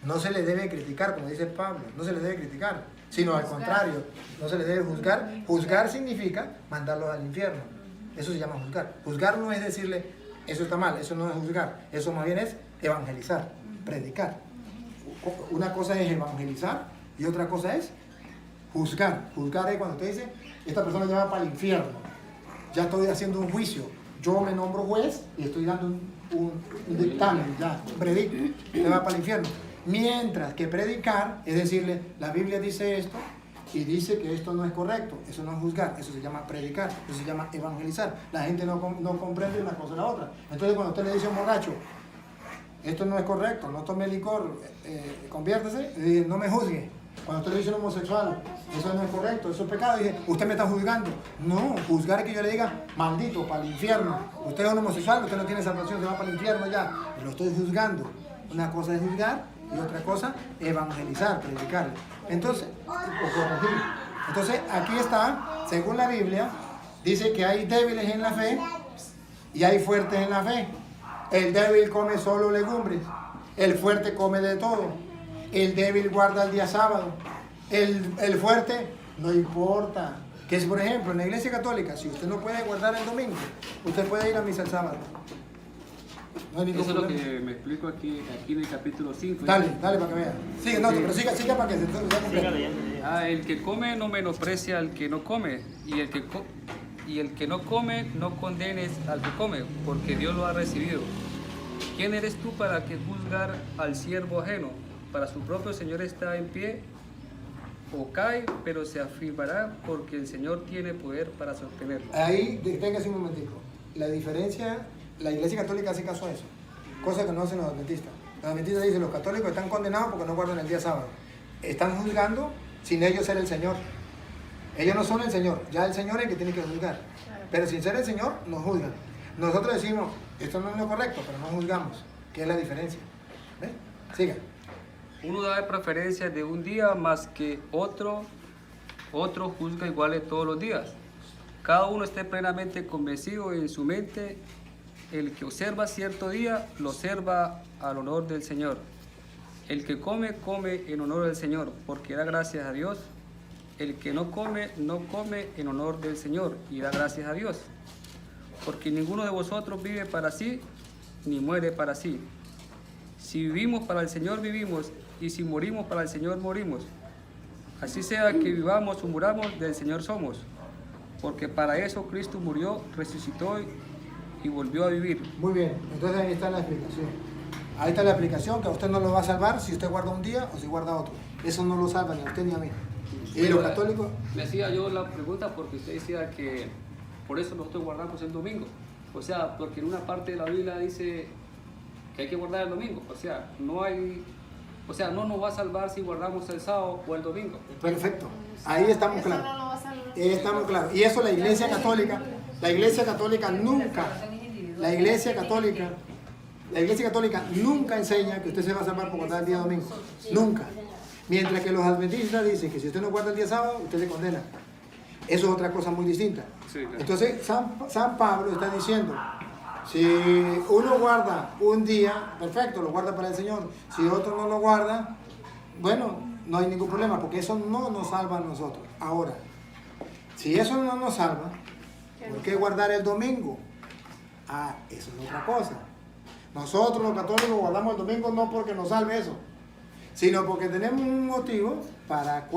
No se les debe criticar, como dice Pablo. No se les debe criticar. Sino al contrario. No se les debe juzgar. Juzgar significa mandarlos al infierno. Eso se llama juzgar. Juzgar no es decirle, eso está mal, eso no es juzgar. Eso más bien es evangelizar, predicar. Una cosa es evangelizar y otra cosa es juzgar. Juzgar es cuando usted dice, esta persona ya va para el infierno. Ya estoy haciendo un juicio. Yo me nombro juez y estoy dando un dictamen, ya, predico, se va para el infierno. Mientras que predicar es decirle, la Biblia dice esto y dice que esto no es correcto. Eso no es juzgar, eso se llama predicar, eso se llama evangelizar. La gente no comprende una cosa o la otra. Entonces cuando usted le dice a un borracho, esto no es correcto, no tome licor, conviértase, no me juzgue. Cuando usted le dice a un homosexual, eso no es correcto, eso es pecado, dice, usted me está juzgando. No, juzgar es que yo le diga, maldito, para el infierno. Usted es un homosexual, usted no tiene salvación, se va para el infierno ya. Y lo estoy juzgando. Una cosa es juzgar y otra cosa, evangelizar, predicar. Entonces, o corregir. Entonces, aquí está, según la Biblia, dice que hay débiles en la fe y hay fuertes en la fe. El débil come solo legumbres, el fuerte come de todo. El débil guarda el día sábado, el fuerte no importa. Que es, por ejemplo, en la iglesia católica, si usted no puede guardar el domingo, usted puede ir a misa el sábado. No hay ningún Eso es lo problema. que me explico aquí en el capítulo 5. Dale para que vea. Sigue, no, pero siga para que se completo. El que come no menosprecia al que no come, y el que no come no condenes al que come, porque Dios lo ha recibido. ¿Quién eres tú para que juzgar al siervo ajeno? Para su propio Señor está en pie o cae, pero se afirmará porque el Señor tiene poder para sostenerlo. Ahí, deténgase un momentico. La diferencia, la iglesia católica hace caso a eso, cosa que no hacen los adventistas. Los adventistas dicen, los católicos están condenados porque no guardan el día sábado. Están juzgando sin ellos ser el Señor. Ellos no son el Señor, ya el Señor es el que tiene que juzgar. Pero sin ser el Señor, nos juzgan. Nosotros decimos, esto no es lo correcto, pero no juzgamos. ¿Qué es la diferencia? ¿Ves? Siga. Uno da preferencia de un día más que otro juzga iguales todos los días. Cada uno esté plenamente convencido en su mente. El que observa cierto día, lo observa al honor del Señor. El que come, come en honor del Señor, porque da gracias a Dios. El que no come, no come en honor del Señor, y da gracias a Dios. Porque ninguno de vosotros vive para sí, ni muere para sí. Si vivimos para el Señor, vivimos, y si morimos para el Señor, morimos. Así sea que vivamos o muramos, del Señor somos. Porque para eso Cristo murió, resucitó y volvió a vivir. Muy bien, entonces ahí está la explicación. Ahí está la explicación, que a usted no lo va a salvar si usted guarda un día o si guarda otro. Eso no lo salva ni a usted ni a mí. Y los católicos... Me hacía yo la pregunta porque usted decía que por eso nosotros guardamos el domingo. O sea, porque en una parte de la Biblia dice que hay que guardar el domingo. O sea, no hay O sea, no nos va a salvar si guardamos el sábado o el domingo. Perfecto. Ahí estamos Eso no claros. lo va a salvar. Estamos claros. Y eso la Iglesia Católica nunca, la Iglesia Católica nunca enseña que usted se va a salvar por guardar el día domingo. Nunca. Mientras que los adventistas dicen que si usted no guarda el día sábado, usted se condena. Eso es otra cosa muy distinta. Sí, claro. Entonces, San Pablo está diciendo, si uno guarda un día, perfecto, lo guarda para el Señor. Si otro no lo guarda, bueno, no hay ningún problema, porque eso no nos salva a nosotros. Ahora, si eso no nos salva, ¿por qué guardar el domingo? Ah, eso es otra cosa. Nosotros los católicos guardamos el domingo no porque nos salve eso, sino porque tenemos un motivo para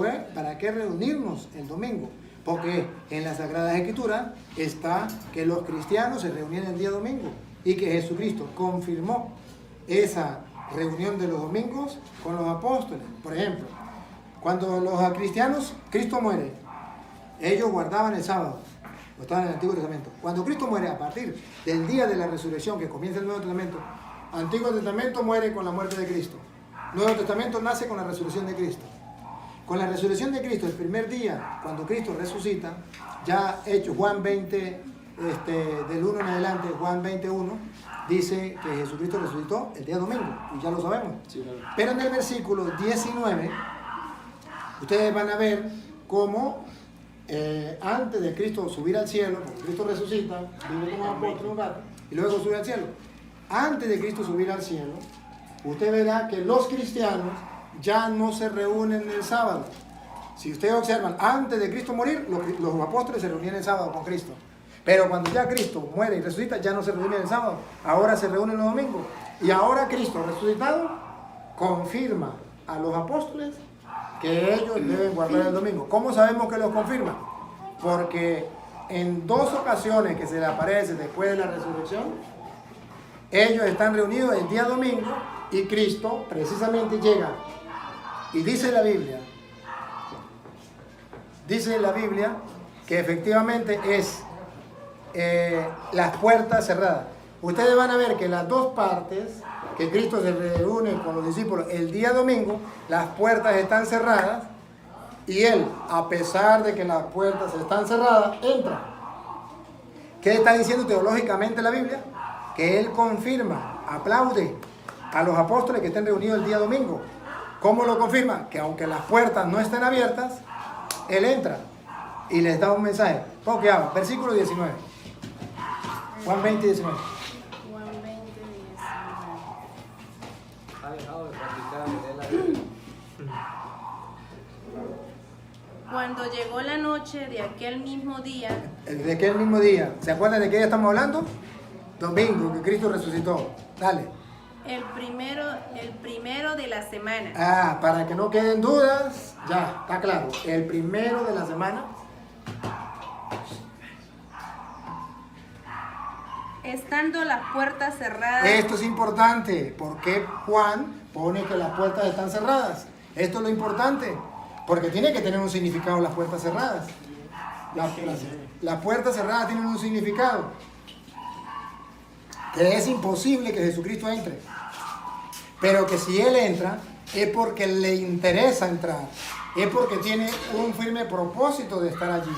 qué reunirnos el domingo. Porque en las Sagradas Escrituras está que los cristianos se reunían el día domingo y que Jesucristo confirmó esa reunión de los domingos con los apóstoles. Por ejemplo, cuando los cristianos, Cristo muere, ellos guardaban el sábado, lo estaban en el Antiguo Testamento. Cuando Cristo muere, a partir del día de la resurrección que comienza el Nuevo Testamento, Antiguo Testamento muere con la muerte de Cristo. Nuevo Testamento nace con la resurrección de Cristo. Con la resurrección de Cristo, el primer día, cuando Cristo resucita, ya hecho Juan 20, del 1 en adelante, Juan 21, dice que Jesucristo resucitó el día domingo, y ya lo sabemos. Sí, claro. Pero en el versículo 19, ustedes van a ver cómo antes de Cristo subir al cielo, porque Cristo resucita, vive como apóstol un rato, y luego sube al cielo. Antes de Cristo subir al cielo, usted verá que los cristianos ya no se reúnen el sábado. Si ustedes observan, antes de Cristo morir, los apóstoles se reunían el sábado con Cristo. Pero cuando ya Cristo muere y resucita, ya no se reúnen el sábado. Ahora se reúnen los domingos. Y ahora Cristo resucitado confirma a los apóstoles que ellos deben guardar el domingo. ¿Cómo sabemos que los confirma? Porque en 2 ocasiones que se le aparece después de la resurrección, ellos están reunidos el día domingo y Cristo precisamente llega. Y dice la Biblia que efectivamente es las puertas cerradas. Ustedes van a ver que las 2 partes que Cristo se reúne con los discípulos el día domingo, las puertas están cerradas y Él, a pesar de que las puertas están cerradas, entra. ¿Qué está diciendo teológicamente la Biblia? Que Él confirma, aplaude a los apóstoles que estén reunidos el día domingo. ¿Cómo lo confirma? Que aunque las puertas no estén abiertas, Él entra y les da un mensaje. Porque habla, versículo 19. Juan 20, 19. Juan 20, 19. Ha dejado de practicar la Biblia. Cuando llegó la noche de aquel mismo día, De aquel mismo día. ¿Se acuerdan de qué día estamos hablando? Domingo, que Cristo resucitó. Dale. el primero de la semana, Ah, para que no queden dudas, ya, está claro. El primero de la semana. estando las puertas cerradas, Esto es importante, porque Juan pone que las puertas están cerradas. Esto es lo importante, porque tiene que tener un significado las puertas cerradas. Las puertas cerradas tienen un significado, que es imposible que Jesucristo entre. Pero que si Él entra, es porque le interesa entrar. Es porque tiene un firme propósito de estar allí.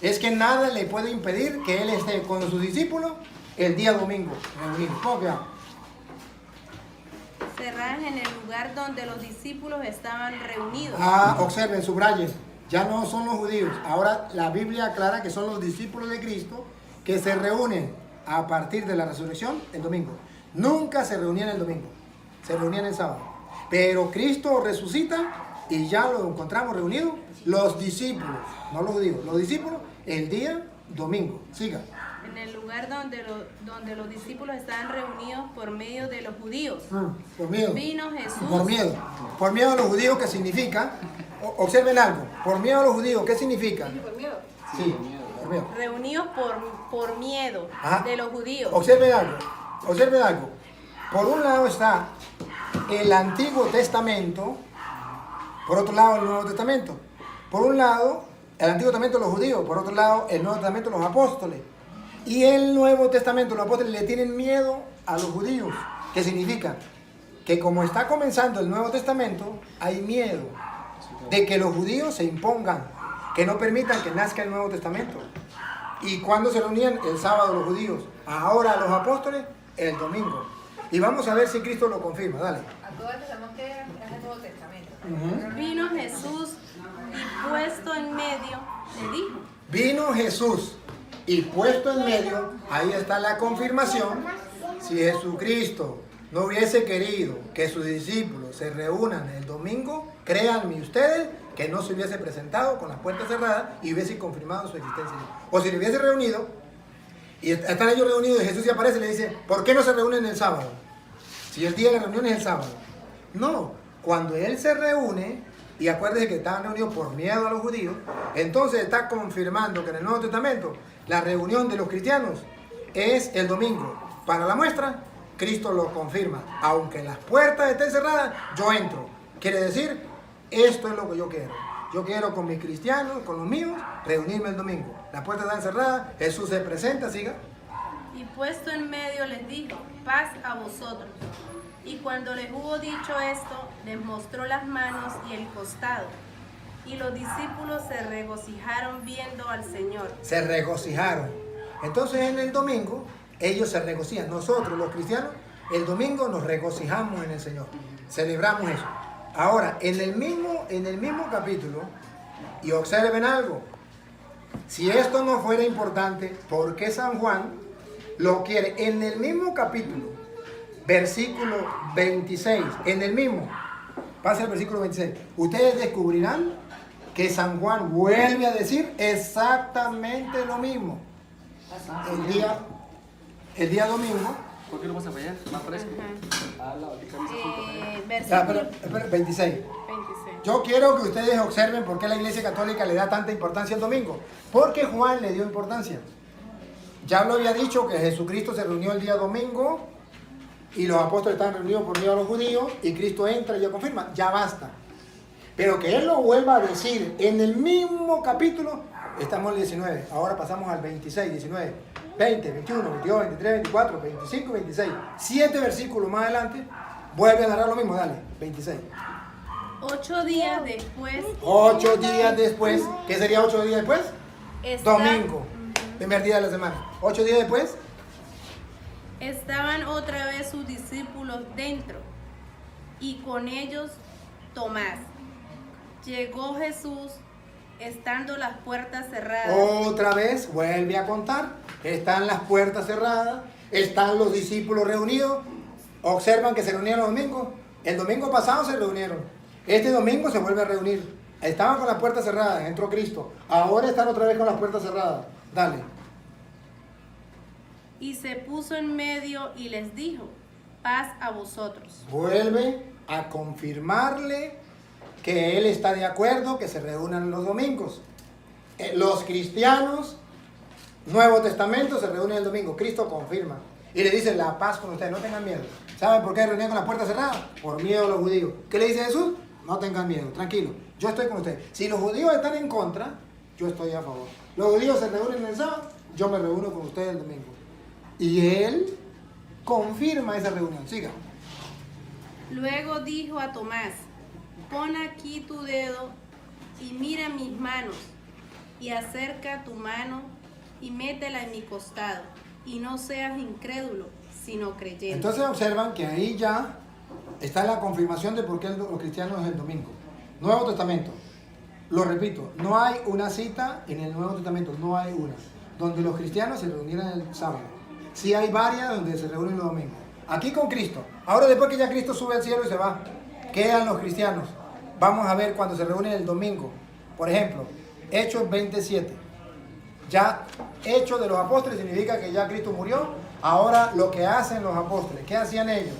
Es que nada le puede impedir que Él esté con sus discípulos el día domingo reunidos. ¿Cómo que va? cerradas en el lugar donde los discípulos estaban reunidos. Ah, observen, subrayen. Ya no son los judíos. Ahora la Biblia aclara que son los discípulos de Cristo que se reúnen a partir de la resurrección el domingo. Nunca se reunían el domingo. Se reunían el sábado. Pero Cristo resucita y ya lo encontramos reunidos los discípulos, no los judíos, los discípulos el día domingo. Siga. En el lugar donde los discípulos estaban reunidos por medio de los judíos. Por miedo. Vino Jesús. Por miedo. Por miedo a los judíos, ¿qué significa? Observen algo. Por miedo a los judíos, ¿qué significa? Por miedo. Sí, por miedo. Reunidos por miedo Ajá. de los judíos. Observen algo. Observen algo. Por un lado está el Antiguo Testamento, por otro lado el Nuevo Testamento. Por un lado, el Antiguo Testamento los judíos, por otro lado el Nuevo Testamento los apóstoles. Y el Nuevo Testamento los apóstoles le tienen miedo a los judíos. ¿Qué significa? que como está comenzando el Nuevo Testamento, hay miedo de que los judíos se impongan, que no permitan que nazca el Nuevo Testamento. ¿Y cuándo se reunían? El sábado los judíos. Ahora los apóstoles, el domingo. Y vamos a ver si Cristo lo confirma. Dale. A todo esto sabemos que es el Nuevo Testamento. Vino Jesús y puesto en medio le dijo. Vino Jesús y puesto en medio, ahí está la confirmación. Si Jesucristo no hubiese querido que sus discípulos se reúnan el domingo, créanme ustedes que no se hubiese presentado con las puertas cerradas y hubiese confirmado su existencia. O si le hubiese reunido, y están ellos reunidos y Jesús se aparece y le dice, ¿por qué no se reúnen el sábado? Si el día de la reunión es el sábado. No, cuando Él se reúne, y acuérdense que estaban reunidos por miedo a los judíos, entonces está confirmando que en el Nuevo Testamento la reunión de los cristianos es el domingo. Para la muestra, Cristo lo confirma. Aunque las puertas estén cerradas, yo entro. Quiere decir, esto es lo que yo quiero. Yo quiero con mis cristianos, con los míos, reunirme el domingo. Las puertas están cerradas, Jesús se presenta, siga. Y puesto en medio les dijo, paz a vosotros. Y cuando les hubo dicho esto, les mostró las manos y el costado. Y los discípulos se regocijaron viendo al Señor. Se regocijaron. Entonces en el domingo, ellos se regocijan. Nosotros los cristianos, el domingo nos regocijamos en el Señor. Celebramos eso. Ahora, en el mismo capítulo, y observen algo. Si esto no fuera importante, ¿por qué San Juan lo quiere? En el mismo capítulo, versículo 26, en el mismo, pasa el versículo 26, ustedes descubrirán que San Juan vuelve a decir exactamente lo mismo. El día domingo. ¿Por qué no pasa para allá? Más fresco. Versículo 26. 26. Yo quiero que ustedes observen por qué la Iglesia Católica le da tanta importancia al domingo. Porque Juan le dio importancia. Ya lo había dicho que Jesucristo se reunió el día domingo y los apóstoles estaban reunidos por medio de los judíos y Cristo entra y lo confirma. Ya basta. Pero que Él lo vuelva a decir en el mismo capítulo, estamos en el 19, ahora pasamos al 26, 19, 20, 21, 22, 23, 24, 25, 26. 7 versículos más adelante, vuelve a narrar lo mismo, dale, 26. 8 días después. 8 días después, ¿qué sería 8 días después? Domingo, primer día de la semana. 8 días después. Estaban otra vez sus discípulos dentro y con ellos Tomás. Llegó Jesús estando las puertas cerradas. Otra vez vuelve a contar. Están las puertas cerradas, están los discípulos reunidos. Observan que se reunían los domingos. El domingo pasado se reunieron. Este domingo se vuelve a reunir. Estaban con las puertas cerradas, entró Cristo. Ahora están otra vez con las puertas cerradas. Dale. Y se puso en medio y les dijo, paz a vosotros. Vuelve a confirmarle que Él está de acuerdo que se reúnan los domingos. Los cristianos, Nuevo Testamento, se reúnen el domingo. Cristo confirma. Y le dice, la paz con ustedes, no tengan miedo. ¿Saben por qué reunían con las puertas cerradas? Por miedo a los judíos. ¿Qué le dice Jesús? No tengan miedo, tranquilo. Yo estoy con ustedes. Si los judíos están en contra, yo estoy a favor. Los judíos se reúnen el sábado, yo me reúno con ustedes el domingo. Y Él confirma esa reunión. Siga. Luego dijo a Tomás, pon aquí tu dedo y mira mis manos, y acerca tu mano y métela en mi costado, y no seas incrédulo, sino creyente. Entonces observan que ahí ya está la confirmación de por qué los cristianos es el domingo. Nuevo Testamento. Lo repito, no hay una cita en el Nuevo Testamento, no hay una, donde los cristianos se reunieran el sábado. Sí hay varias donde se reúnen los domingos. Aquí con Cristo. Ahora después que ya Cristo sube al cielo y se va, quedan los cristianos. Vamos a ver cuando se reúnen el domingo. Por ejemplo, Hechos 27. Ya Hechos de los apóstoles significa que ya Cristo murió. Ahora lo que hacen los apóstoles, ¿qué hacían ellos?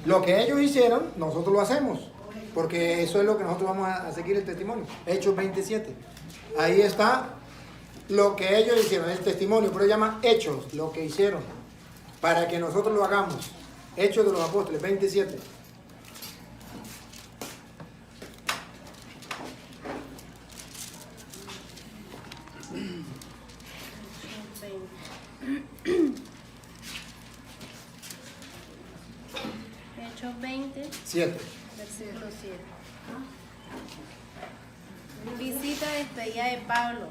Lo que ellos hicieron, nosotros lo hacemos. Porque eso es lo que nosotros vamos a seguir el testimonio. Hechos 27. Ahí está lo que ellos hicieron, el testimonio, pero se llama Hechos, lo que hicieron, para que nosotros lo hagamos. Hechos de los apóstoles, 27. Hechos 20. 7. Versículo 7. Visita despedida de Pablo.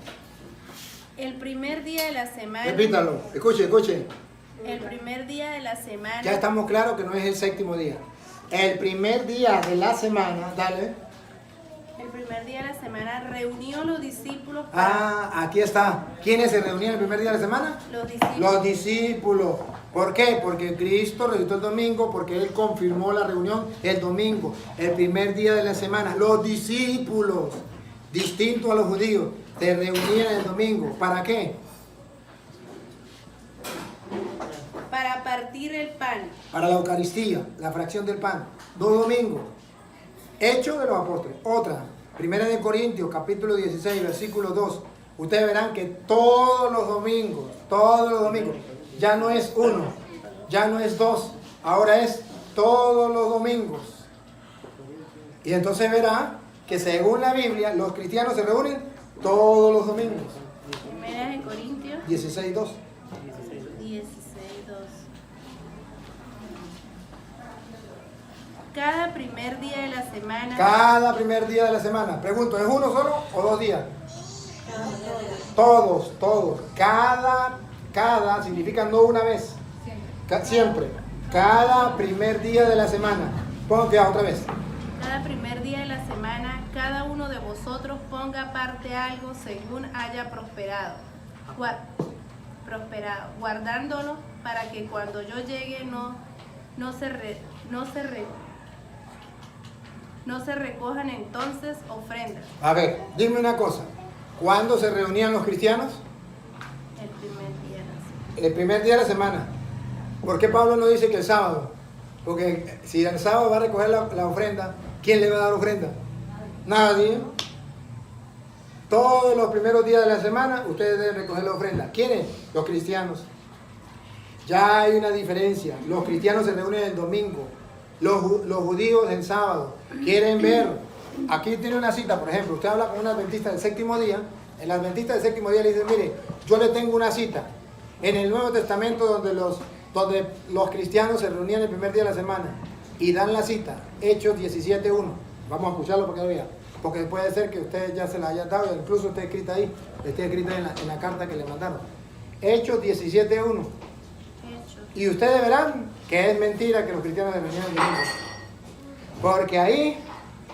El primer día de la semana. Repítalo, escuche, escuche. El primer día de la semana. Ya estamos claros que no es el séptimo día. El primer día de la semana, dale. El primer día de la semana reunió los discípulos. Aquí está. ¿Quiénes se reunían el primer día de la semana? Los discípulos. Los discípulos. ¿Por qué? Porque Cristo resucitó el domingo, porque Él confirmó la reunión el domingo, el primer día de la semana. Los discípulos, distintos a los judíos, se reunían el domingo. ¿Para qué? Para partir el pan. Para la Eucaristía, la fracción del pan. 2 domingos. Hechos de los apóstoles. Otra, 1 Corintios, capítulo 16, versículo 2. Ustedes verán que todos los domingos, ya no es uno, ya no es 2, ahora es todos los domingos. Y entonces verá que según la Biblia, los cristianos se reúnen todos los domingos. 1 Corintios 16, 2. 16:2. Cada primer día de la semana. Cada primer día de la semana. Pregunto, ¿es uno solo o 2 días? Todos. Cada significa no una vez. Siempre. Cada primer día de la semana. Pongo cuidado otra vez. Cada primer día de la semana, cada uno de vosotros ponga aparte algo según haya prosperado, guardándolo para que cuando yo llegue no se recojan entonces ofrendas. A ver, dime una cosa. ¿Cuándo se reunían los cristianos? El primer día de la semana. El primer día de la semana. ¿Por qué Pablo no dice que el sábado? Porque si el sábado va a recoger la ofrenda, ¿quién le va a dar ofrenda? Nadie. Todos los primeros días de la semana ustedes deben recoger la ofrenda. ¿Quiénes? Los cristianos. Ya hay una diferencia. Los cristianos se reúnen el domingo. Los judíos el sábado. Quieren ver. Aquí tiene una cita, por ejemplo. Usted habla con un adventista del séptimo día. El adventista del séptimo día le dice, mire, yo le tengo una cita. En el Nuevo Testamento donde los cristianos se reunían el primer día de la semana y dan la cita, Hechos 17:1. Vamos a escucharlo porque lo vea. Porque puede ser que usted ya se la haya dado, incluso esté escrita ahí, en la carta que le mandaron. Hechos 17:1. Y ustedes verán que es mentira que los cristianos se reunían el domingo. Porque ahí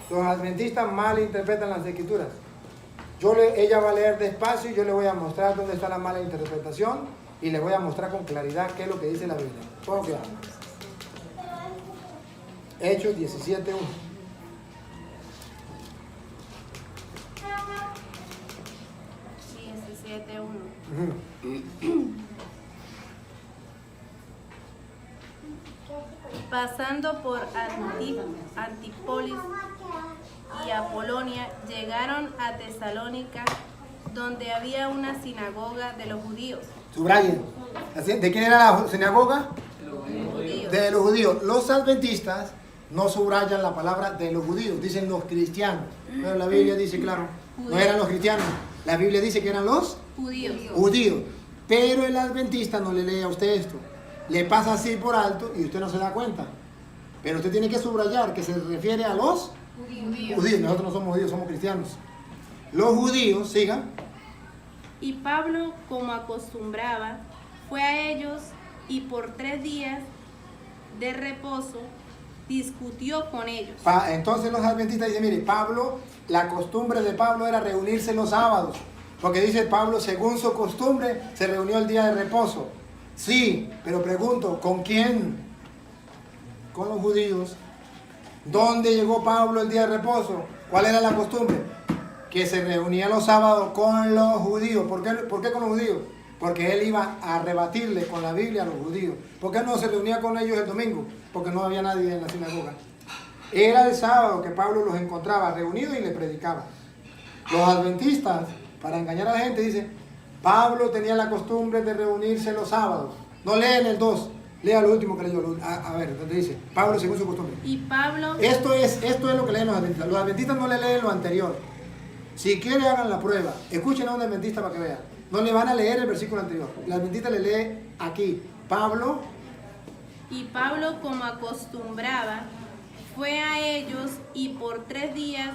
los adventistas mal interpretan las escrituras. Ella va a leer despacio y yo le voy a mostrar dónde está la mala interpretación y le voy a mostrar con claridad qué es lo que dice la Biblia. Pongo cuidado. Hechos 17:1. Sí, 17:1. Pasando por Antípolis y Apolonia, llegaron a Tesalónica, donde había una sinagoga de los judíos. Subrayen. ¿De quién era la sinagoga? Judíos. De los judíos. Los adventistas no subrayan la palabra de los judíos, dicen los cristianos. Pero la Biblia dice, claro, no eran los cristianos. La Biblia dice que eran los judíos. Pero el adventista no le lee a usted esto. Le pasa así por alto y usted no se da cuenta. Pero usted tiene que subrayar que se refiere a los judíos. Nosotros no somos judíos, somos cristianos. Los judíos, sigan. Y Pablo, como acostumbraba, fue a ellos y por 3 días de reposo discutió con ellos. Entonces los adventistas dicen, mire, Pablo, la costumbre de Pablo era reunirse los sábados. Porque dice Pablo, según su costumbre, se reunió el día de reposo. Sí, pero pregunto, ¿con quién? Con los judíos. ¿Dónde llegó Pablo el día de reposo? ¿Cuál era la costumbre? Que se reunía los sábados con los judíos. ¿Por qué con los judíos? Porque él iba a rebatirle con la Biblia a los judíos. ¿Por qué no se reunía con ellos el domingo? Porque no había nadie en la sinagoga. Era el sábado que Pablo los encontraba reunidos y les predicaba. Los adventistas, para engañar a la gente, dicen, Pablo tenía la costumbre de reunirse los sábados. No leen el 2, lea lo último que leyó. A ver, donde dice, Pablo según su costumbre. Y Pablo... Esto es lo que leen los adventistas. Los adventistas no le leen lo anterior. Si quieren, hagan la prueba. Escuchen a un adventista para que vean. No le van a leer el versículo anterior. El adventista le lee aquí. Pablo. Y Pablo, como acostumbraba, fue a ellos y por 3 días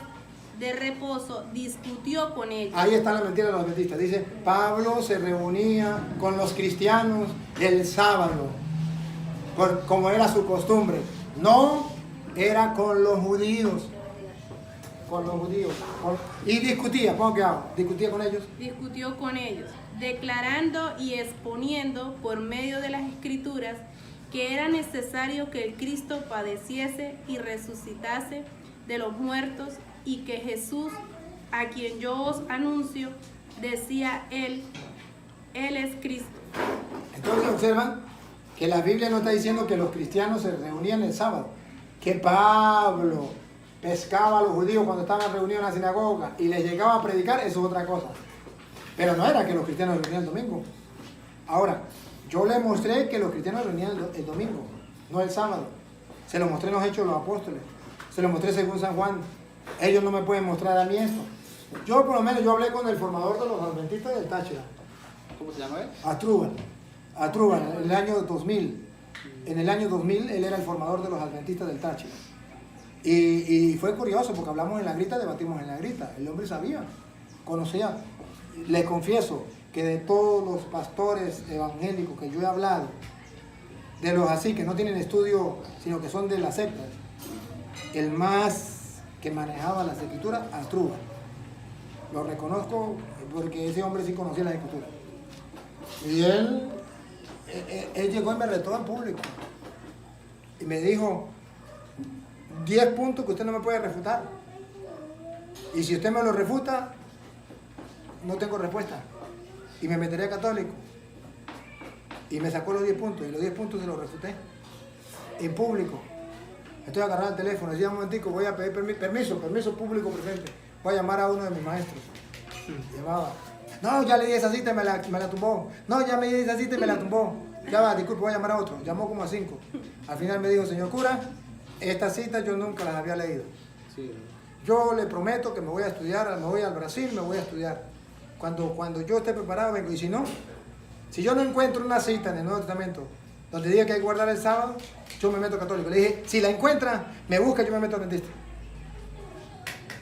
de reposo discutió con ellos. Ahí está la mentira de los adventistas. Dice, Pablo se reunía con los cristianos el sábado, como era su costumbre. No era con los judíos. Con los judíos. Y discutía, ¿cómo que hago? Discutía con ellos. Discutió con ellos, declarando y exponiendo por medio de las escrituras que era necesario que el Cristo padeciese y resucitase de los muertos, y que Jesús, a quien yo os anuncio, decía él es Cristo. Entonces observan que la Biblia no está diciendo que los cristianos se reunían el sábado, que Pablo pescaba a los judíos cuando estaban reunidos en la sinagoga y les llegaba a predicar, eso es otra cosa. Pero no era que los cristianos se reunían el domingo. Ahora, yo les mostré que los cristianos se reunían el domingo, no el sábado. Se lo mostré en los Hechos de los Apóstoles, se lo mostré según San Juan. Ellos no me pueden mostrar a mí esto. Yo por lo menos, yo hablé con el formador de los adventistas del Táchira. ¿Cómo se llama él? Atrúbal, en el año 2000. En el año 2000 él era el formador de los adventistas del Táchira. Y fue curioso porque hablamos en la grita, debatimos en la grita. El hombre sabía, conocía. Le confieso que de todos los pastores evangélicos que yo he hablado, de los así que no tienen estudio, sino que son de las sectas, el más que manejaba las escrituras, Astrúbal. Lo reconozco porque ese hombre sí conocía las escrituras. Y él llegó y me retó en público. Y me dijo, 10 puntos que usted no me puede refutar. Y si usted me lo refuta, no tengo respuesta. Y me meteré a católico. Y me sacó los 10 puntos. Y los 10 puntos se los refuté. En público. Estoy agarrando el teléfono, decía un momentico, voy a pedir permiso público presente. Voy a llamar a uno de mis maestros. Llamaba. No, ya le di esa cita y me la tumbó. No, ya me di esa cita y me la tumbó. Ya va, disculpe, voy a llamar a otro. Llamó como a 5. Al final me dijo, señor cura, estas citas yo nunca las había leído. Sí. Yo le prometo que me voy a estudiar, me voy al Brasil, me voy a estudiar. Cuando yo esté preparado vengo. Y si no, si yo no encuentro una cita en el Nuevo Testamento donde diga que hay que guardar el sábado, yo me meto católico. Le dije, si la encuentra, me busca, yo me meto adventista.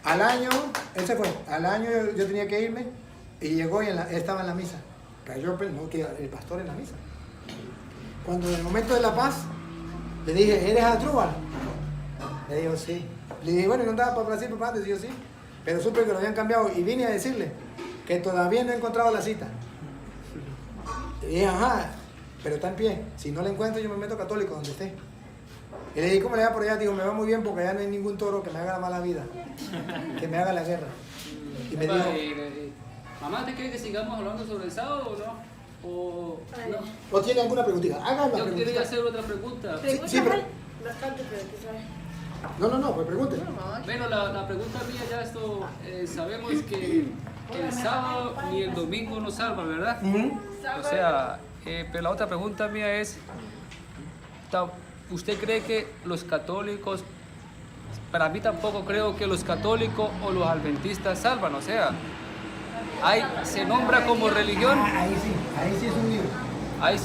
Al año, él se fue. Al año yo tenía que irme y llegó y estaba en la misa. Cayó no, que el pastor en la misa. Cuando en el momento de la paz, le dije, ¿eres Astrúbal? Le dijo, sí. Le dije, bueno, ¿y no andaba para Brasil, papá? Le dijo, sí. Pero supe que lo habían cambiado y vine a decirle que todavía no he encontrado la cita. Le dije, ajá, pero está en pie. Si no la encuentro, yo me meto católico donde esté. Y le dije, ¿cómo le va por allá? Dijo, me va muy bien porque allá no hay ningún toro que me haga la mala vida, que me haga la guerra. Y me dijo, mamá, ¿te cree que sigamos hablando sobre el sábado o no? ¿O no? ¿o tiene alguna preguntita? Haga una Yo quería preguntita. hacer otra pregunta. Sí, pero... Bastante, pero quizás. No, pues pregunte. Bueno, la pregunta mía ya esto, sabemos que el sábado ni el domingo nos salva, ¿verdad? O sea, pero la otra pregunta mía es, ¿usted cree que los católicos, para mí tampoco creo que los católicos o los adventistas salvan, o sea, se nombra como religión? Ahí sí es un lío. Ahí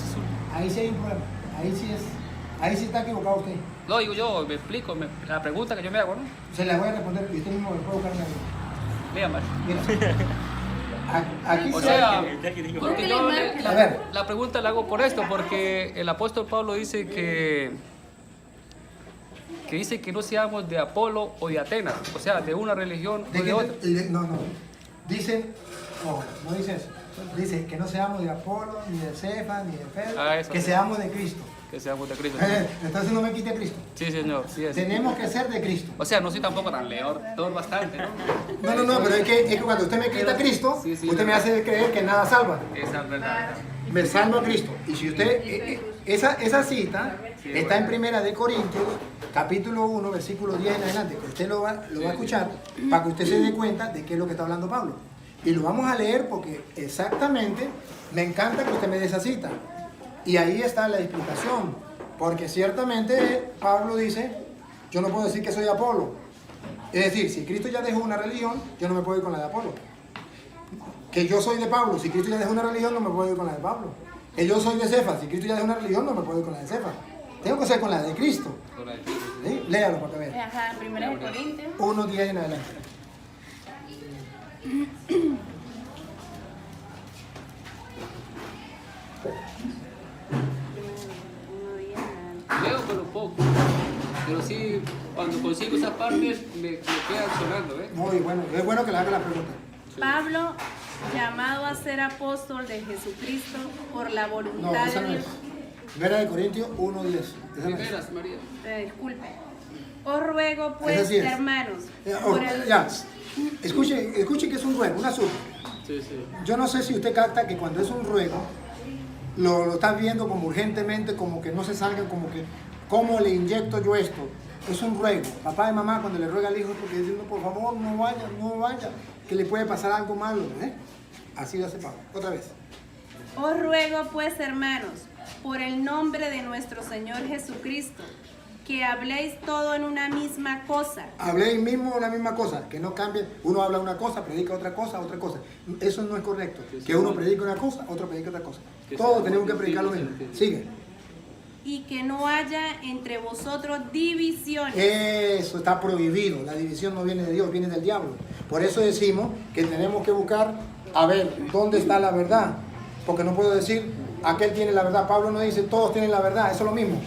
Ahí sí hay un problema. Ahí sí está equivocado usted. no, digo yo, me explico, la pregunta que yo me hago, ¿no? Se la voy a responder y usted mismo me puede buscar una. Lea, Mar. Mira. Aquí O sí sea, hay- porque yo A ver. la pregunta la hago por esto, porque el apóstol Pablo dice que dice que no seamos de Apolo o de Atenas, o sea, de una religión o de otra. No. Dice, no dice eso. Dice que no seamos de Apolo, ni de Cefas, ni de Pedro, Eso que sí. seamos de Cristo. Que seamos de Cristo. Entonces no me quite a Cristo. Sí, señor, sí es. Tenemos que ser de Cristo. O sea, no soy tampoco tan leor bastante, ¿no? No, pero es que cuando usted me quita a Cristo, Sí, usted me hace creer que nada salva. Esa es verdad. Me salva a Cristo. Y si usted, esa cita está en Primera de Corintios, capítulo 1, versículo 10 en adelante, que usted lo va a escuchar para que usted se dé cuenta de qué es lo que está hablando Pablo. Y lo vamos a leer porque exactamente me encanta que usted me dé esa cita. Y ahí está la explicación. Porque ciertamente Pablo dice, yo no puedo decir que soy de Apolo. Es decir, si Cristo ya dejó una religión, yo no me puedo ir con la de Apolo. Que yo soy de Pablo, si Cristo ya dejó una religión, no me puedo ir con la de Pablo. Que yo soy de Cefas, si Cristo ya dejó una religión, no me puedo ir con la de Cefas. Tengo que ser con la de Cristo. Con la de Cristo, sí. ¿Sí? Léalo para que vean. Ajá, 1 Corintios. 1:10 en adelante. Leo pero poco. Pero sí, cuando consigo esas partes me quedan sonando, ¿eh? Muy bueno. Es bueno que le haga la pregunta. Pablo, llamado a ser apóstol de Jesucristo por la No, voluntad esa de no Dios. es. Primera de Corintios 1:10. Esa no es. Primeras, María. Disculpe. Os ruego pues, Esa sí es. hermanos, Ya, por el... ya. Escuche que es un ruego, una súplica. Sí, sí. Yo no sé si usted capta que cuando es un ruego, lo está viendo como urgentemente, como que no se salga, como que, ¿cómo le inyecto yo esto? Es un ruego. Papá y mamá cuando le ruega al hijo, porque diciendo, por favor, no vaya, que le puede pasar algo malo, ¿eh? Así lo hace Pablo. Otra vez. Os ruego pues, hermanos, por el nombre de nuestro Señor Jesucristo, que habléis todo en una misma cosa. Habléis mismo una misma cosa, que no cambie. Uno habla una cosa, predica otra cosa. Eso no es correcto. Que uno predica una cosa, otro predica otra cosa. Todos tenemos que predicar lo mismo. Sigue. Y que no haya entre vosotros divisiones. Eso está prohibido. La división no viene de Dios, viene del diablo. Por eso decimos que tenemos que buscar a ver dónde está la verdad. Porque no puedo decir, aquel tiene la verdad. Pablo no dice, todos tienen la verdad. Eso es lo mismo.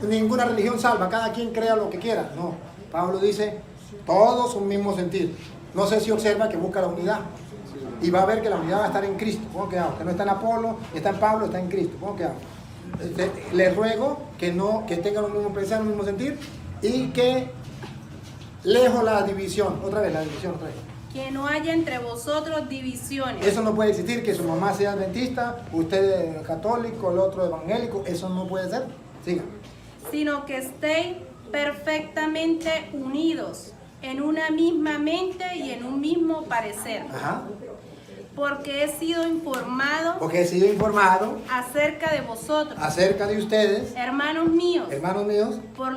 Ninguna religión salva, cada quien crea lo que quiera. No, Pablo dice, todos un mismo sentir. No sé si observa que busca la unidad. Y va a ver que la unidad va a estar en Cristo. ¿Cómo que hago? Que no está en Apolo, está en Pablo, está en Cristo. ¿Cómo que hago? Le ruego que tengan un mismo pensar, un mismo sentir y que lejos la división. Otra vez, la división, otra vez. Que no haya entre vosotros divisiones. Eso no puede existir, que su mamá sea adventista, usted es católico, el otro evangélico. Eso no puede ser. Siga. Sino que estéis perfectamente unidos en una misma mente y en un mismo parecer. Ajá. Porque he sido informado Porque he sido informado acerca de vosotros, acerca de ustedes, hermanos míos, hermanos míos, por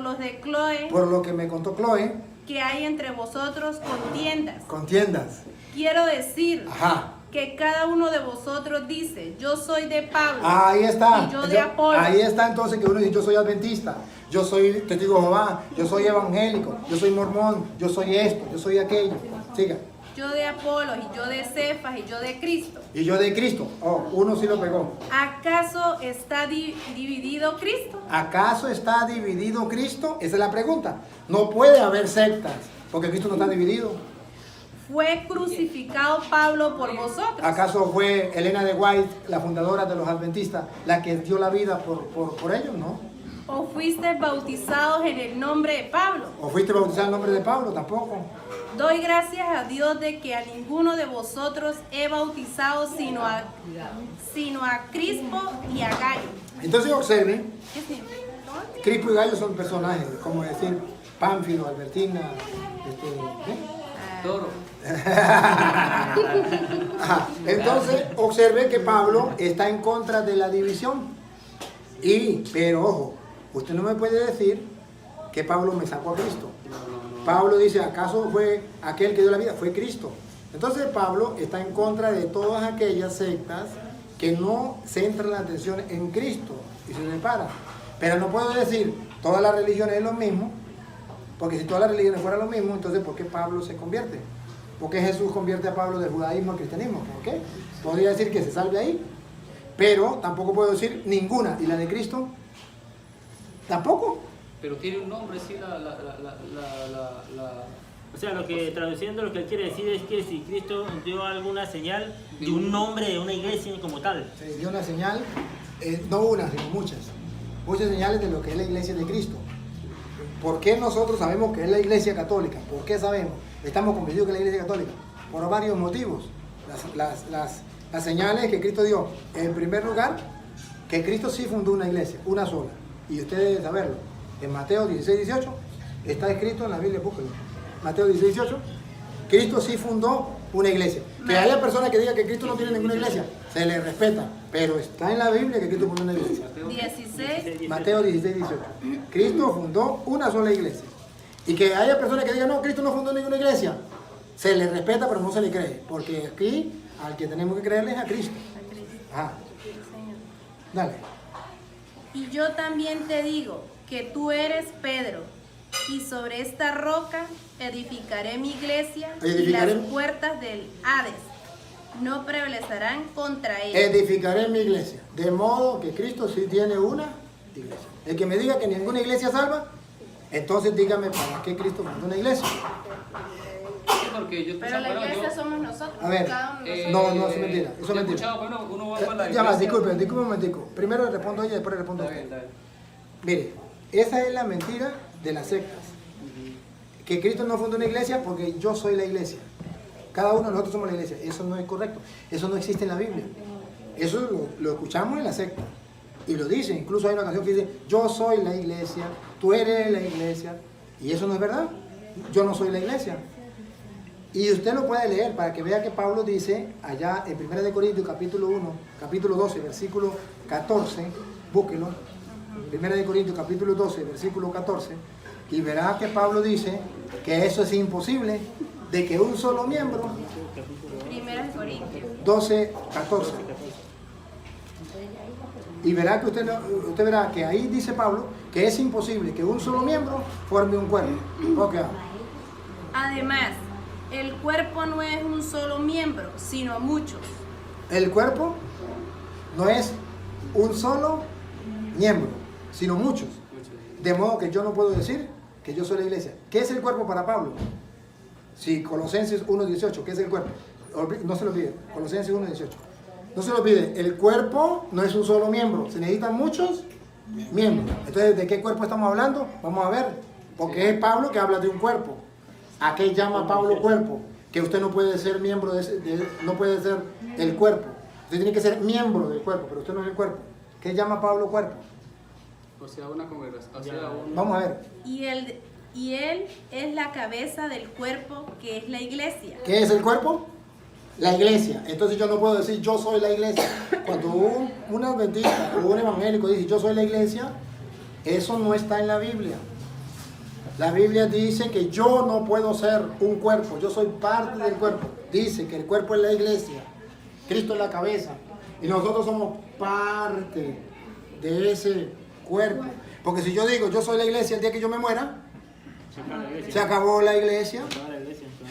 los de Chloe, por lo que me contó Chloe, que hay entre vosotros contiendas. contiendas. Quiero decir Ajá. que cada uno de vosotros dice, yo soy de Pablo, Ahí está. y yo de Apolo. Ahí está entonces que uno dice, yo soy adventista, yo soy testigo de Jehová, yo soy evangélico, yo soy mormón, yo soy esto, yo soy aquello. Siga. yo de Apolo, y yo de Cefas, y yo de Cristo. Y yo de Cristo. Oh, uno sí lo pegó. ¿Acaso está dividido Cristo? ¿Acaso está dividido Cristo? Esa es la pregunta. No puede haber sectas, porque Cristo no está dividido. ¿Fue crucificado Pablo por vosotros? ¿Acaso fue Elena de White, la fundadora de los adventistas, la que dio la vida por ellos? No. ¿O fuisteis bautizados en el nombre de Pablo? ¿O fuiste bautizado en nombre de Pablo? Tampoco. Doy gracias a Dios de que a ninguno de vosotros he bautizado sino a Crispo y a Gallo. Entonces observen, ¿Qué significa? Crispo y Gallo son personajes, como decir Pánfilo, Albertina, Toro. Ajá. Entonces observen que Pablo está en contra de la división. Pero ojo, usted no me puede decir que Pablo me sacó a Cristo. Pablo dice, ¿acaso fue aquel que dio la vida? Fue Cristo. Entonces Pablo está en contra de todas aquellas sectas que no centran la atención en Cristo y se separan. Pero no puedo decir, todas las religiones es lo mismo, porque si todas las religiones fueran lo mismo, entonces ¿por qué Pablo se convierte? ¿Por qué Jesús convierte a Pablo del judaísmo al cristianismo? ¿Por qué? Podría decir que se salve ahí, pero tampoco puedo decir ninguna. ¿Y la de Cristo? Tampoco. Pero tiene un nombre, sí, O sea, traduciendo lo que él quiere decir es que si Cristo dio alguna señal de un nombre de una iglesia como tal. Se dio una señal, no una, sino muchas. Muchas señales de lo que es la iglesia de Cristo. ¿Por qué nosotros sabemos que es la iglesia católica? ¿Por qué sabemos? Estamos convencidos que es la iglesia católica. Por varios motivos. Las señales que Cristo dio. En primer lugar, que Cristo sí fundó una iglesia, una sola. Y ustedes deben saberlo. En Mateo 16, 18, está escrito en la Biblia, búsquenlo. Mateo 16, 18, Cristo sí fundó una iglesia. Que haya personas que digan que Cristo no tiene ninguna iglesia, se le respeta, pero está en la Biblia que Cristo fundó una iglesia. 16. Mateo 16, 18. Cristo fundó una sola iglesia. Y que haya personas que digan, no, Cristo no fundó ninguna iglesia, se le respeta, pero no se le cree. Porque aquí, al que tenemos que creerle es a Cristo. Ajá. Dale. Y yo también te digo que tú eres Pedro, y sobre esta roca edificaré mi iglesia, Edificaré. y las puertas del Hades no prevalecerán contra ella. Edificaré mi iglesia. De modo que Cristo sí tiene una iglesia. El que me diga que ninguna iglesia salva, entonces dígame para qué Cristo fundó una iglesia. Porque yo Pero la bueno, iglesia yo- somos nosotros, A ver, cada uno de nosotros. no, eso es mentira, eso es yo he mentira. escuchado, bueno, uno va para la Ya va, iglesia. disculpe un momentico. Primero le respondo a ella y después le respondo a Está bien, usted. está bien. Mire, esa es la mentira de las sectas. Que Cristo no fundó una iglesia porque yo soy la iglesia. Cada uno de nosotros somos la iglesia. Eso no es correcto. Eso no existe en la Biblia. Eso lo escuchamos en la secta. Y lo dice. Incluso hay una canción que dice, yo soy la iglesia, tú eres la iglesia. Y eso no es verdad. Yo no soy la iglesia. Y usted lo puede leer para que vea que Pablo dice allá en 1 Corintios capítulo 1, capítulo 12, versículo 14, búsquelo. 1 Corintios capítulo 12, versículo 14, y verá que Pablo dice que eso es imposible, de que un solo miembro, Primera de Corintios. 12, 14. Y verá que usted verá que ahí dice Pablo que es imposible que un solo miembro forme un cuerpo. Ok. Además, el cuerpo no es un solo miembro, sino muchos. El cuerpo no es un solo miembro, sino muchos. De modo que yo no puedo decir que yo soy la iglesia. ¿Qué es el cuerpo para Pablo? Si Colosenses 1.18, ¿qué es el cuerpo? No se lo olvide, Colosenses 1.18. No se lo olvide, el cuerpo no es un solo miembro, se necesitan muchos miembros. Entonces, ¿de qué cuerpo estamos hablando? Vamos a ver, porque es Pablo que habla de un cuerpo. ¿A qué llama Pablo cuerpo? Que usted no puede ser miembro no puede ser el cuerpo. Usted tiene que ser miembro del cuerpo, pero usted no es el cuerpo. ¿Qué llama Pablo cuerpo? O sea, una congregación. O sea, un... Vamos a ver. Y él es la cabeza del cuerpo, que es la iglesia. ¿Qué es el cuerpo? La iglesia. Entonces yo no puedo decir yo soy la iglesia. Cuando un adventista o un evangélico dice yo soy la iglesia, eso no está en la Biblia. La Biblia dice que yo no puedo ser un cuerpo, yo soy parte del cuerpo. Dice que el cuerpo es la iglesia, Cristo es la cabeza y nosotros somos parte de ese cuerpo. Porque si yo digo yo soy la iglesia el día que yo me muera, se acabó la iglesia.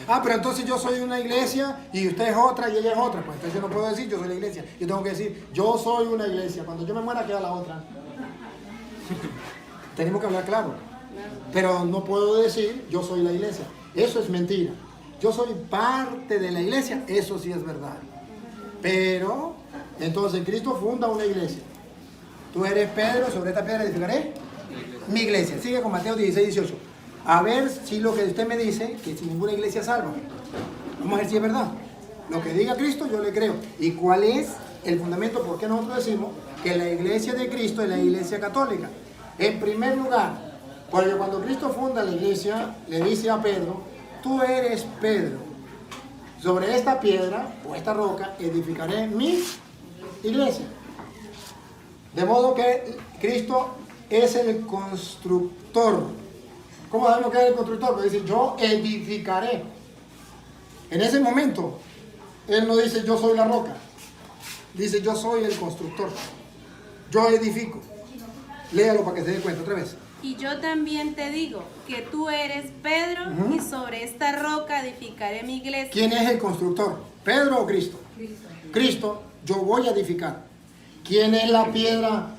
Ah, pero entonces yo soy una iglesia y usted es otra y ella es otra. Pues entonces yo no puedo decir yo soy la iglesia. Yo tengo que decir yo soy una iglesia. Cuando yo me muera queda la otra. Tenemos que hablar claro. Pero no puedo decir yo soy la iglesia. Eso es mentira. Yo soy parte de la iglesia. Eso sí es verdad. Pero entonces Cristo funda una iglesia. Tú eres Pedro, sobre esta piedra edificaré mi iglesia. Sigue con Mateo 16, 18. A ver si lo que usted me dice, que sin ninguna iglesia salva. Vamos a ver si es verdad. Lo que diga Cristo yo le creo. ¿Y cuál es el fundamento? ¿Por qué nosotros decimos que la iglesia de Cristo es la iglesia católica? En primer lugar, porque cuando Cristo funda la iglesia, le dice a Pedro, tú eres Pedro. Sobre esta piedra o esta roca edificaré mi iglesia. De modo que Cristo es el constructor. ¿Cómo sabemos que es el constructor? Porque dice, yo edificaré. En ese momento, Él no dice, yo soy la roca. Dice, yo soy el constructor. Yo edifico. Léalo para que se dé cuenta otra vez. Y yo también te digo que tú eres Pedro, y sobre esta roca edificaré mi iglesia. ¿Quién es el constructor? ¿Pedro o Cristo? Cristo, yo voy a edificar. ¿Quién es la piedra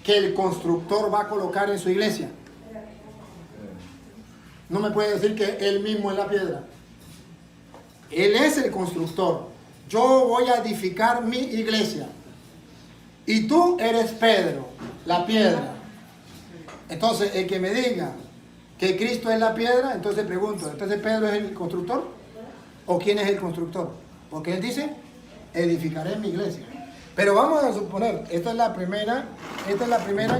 que el constructor va a colocar en su iglesia? No me puede decir que él mismo es la piedra. Él es el constructor. Yo voy a edificar mi iglesia. Y tú eres Pedro, la piedra. Entonces, el que me diga que Cristo es la piedra, entonces pregunto, ¿entonces Pedro es el constructor? ¿O quién es el constructor? Porque él dice, edificaré mi iglesia. Pero vamos a suponer, esta es la primera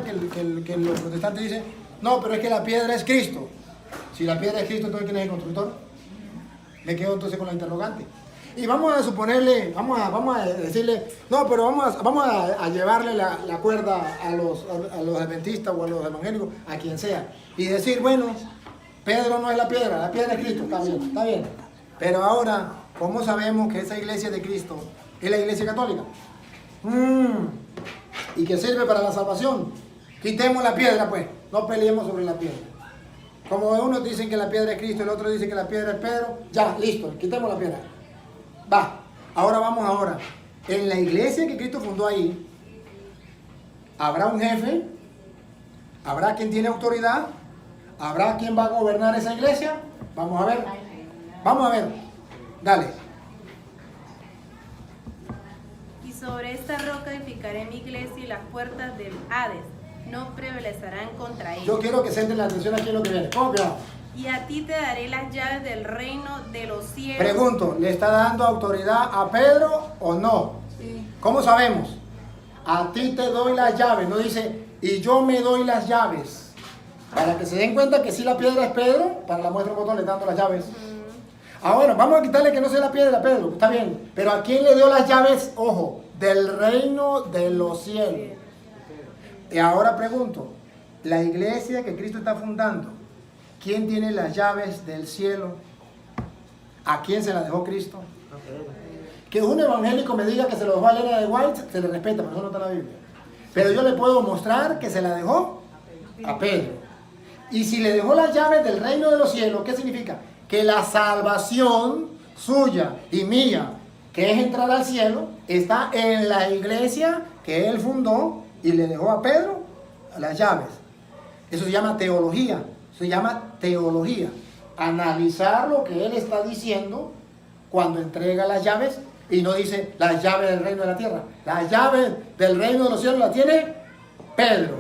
que los protestantes dicen, no, pero es que la piedra es Cristo. Si la piedra es Cristo, entonces ¿quién es el constructor? Me quedo entonces con la interrogante. Y vamos a suponerle, vamos a decirle, no, pero vamos a llevarle la cuerda a los adventistas o a los evangélicos, a quien sea. Y decir, bueno, Pedro no es la piedra es Cristo, está bien, está bien. Pero ahora, ¿cómo sabemos que esa iglesia de Cristo es la iglesia católica? y que sirve para la salvación. Quitemos la piedra, pues, no peleemos sobre la piedra. Como unos dicen que la piedra es Cristo, el otro dice que la piedra es Pedro, ya, listo, quitemos la piedra. Va, ahora vamos ahora. En la iglesia que Cristo fundó ahí, habrá un jefe, habrá quien tiene autoridad, habrá quien va a gobernar esa iglesia. Vamos a ver, dale. Y sobre esta roca edificaré mi iglesia y las puertas del Hades no prevalecerán contra ella. Yo quiero que centren la atención aquí en lo que viene. Pongan cuidado. Y a ti te daré las llaves del reino de los cielos. Pregunto, ¿le está dando autoridad a Pedro o no? Sí. ¿Cómo sabemos? A ti te doy las llaves, no dice, y yo me doy las llaves. Para que se den cuenta que si la piedra es Pedro, para la muestra un botón le están dando las llaves. Ahora, vamos a quitarle que no sea la piedra Pedro, está bien. Pero ¿a quién le dio las llaves? Ojo, del reino de los cielos. Y ahora pregunto, la iglesia que Cristo está fundando, ¿quién tiene las llaves del cielo? ¿A quién se las dejó Cristo? Que un evangélico me diga que se lo dejó a Elena de White, se le respeta, pero eso no está en la Biblia. Pero yo le puedo mostrar que se la dejó a Pedro. Y si le dejó las llaves del reino de los cielos, ¿qué significa? Que la salvación suya y mía, que es entrar al cielo, está en la iglesia que él fundó y le dejó a Pedro las llaves. Eso se llama teología. Se llama teología. Analizar lo que él está diciendo cuando entrega las llaves y no dice las llaves del reino de la tierra. Las llaves del reino de los cielos las tiene Pedro,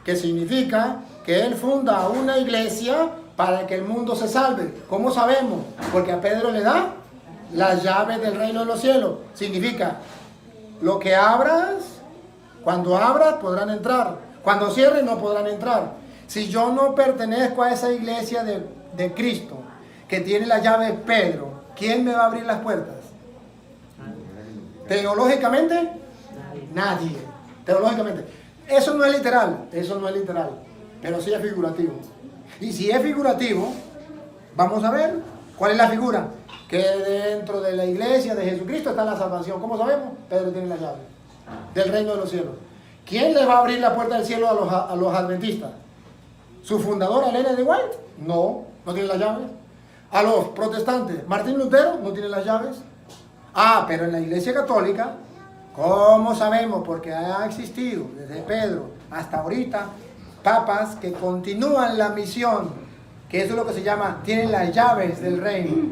que significa que él funda una iglesia para que el mundo se salve. ¿Cómo sabemos? Porque a Pedro le da las llaves del reino de los cielos. Significa, lo que abras, cuando abras podrán entrar, cuando cierres no podrán entrar. Si yo no pertenezco a esa iglesia de Cristo, que tiene las llaves Pedro, ¿quién me va a abrir las puertas? Teológicamente, nadie. Teológicamente. Eso no es literal, pero sí es figurativo. Y si es figurativo, vamos a ver cuál es la figura. Que dentro de la iglesia de Jesucristo está la salvación. ¿Cómo sabemos? Pedro tiene las llaves del reino de los cielos. ¿Quién le va a abrir la puerta del cielo a los adventistas? ¿Su fundadora, Elena de White? No tiene las llaves. A los protestantes, Martín Lutero no tiene las llaves. Pero en la iglesia católica, ¿cómo sabemos? Porque ha existido desde Pedro hasta ahorita papas que continúan la misión, que eso es lo que se llama, tienen las llaves del reino.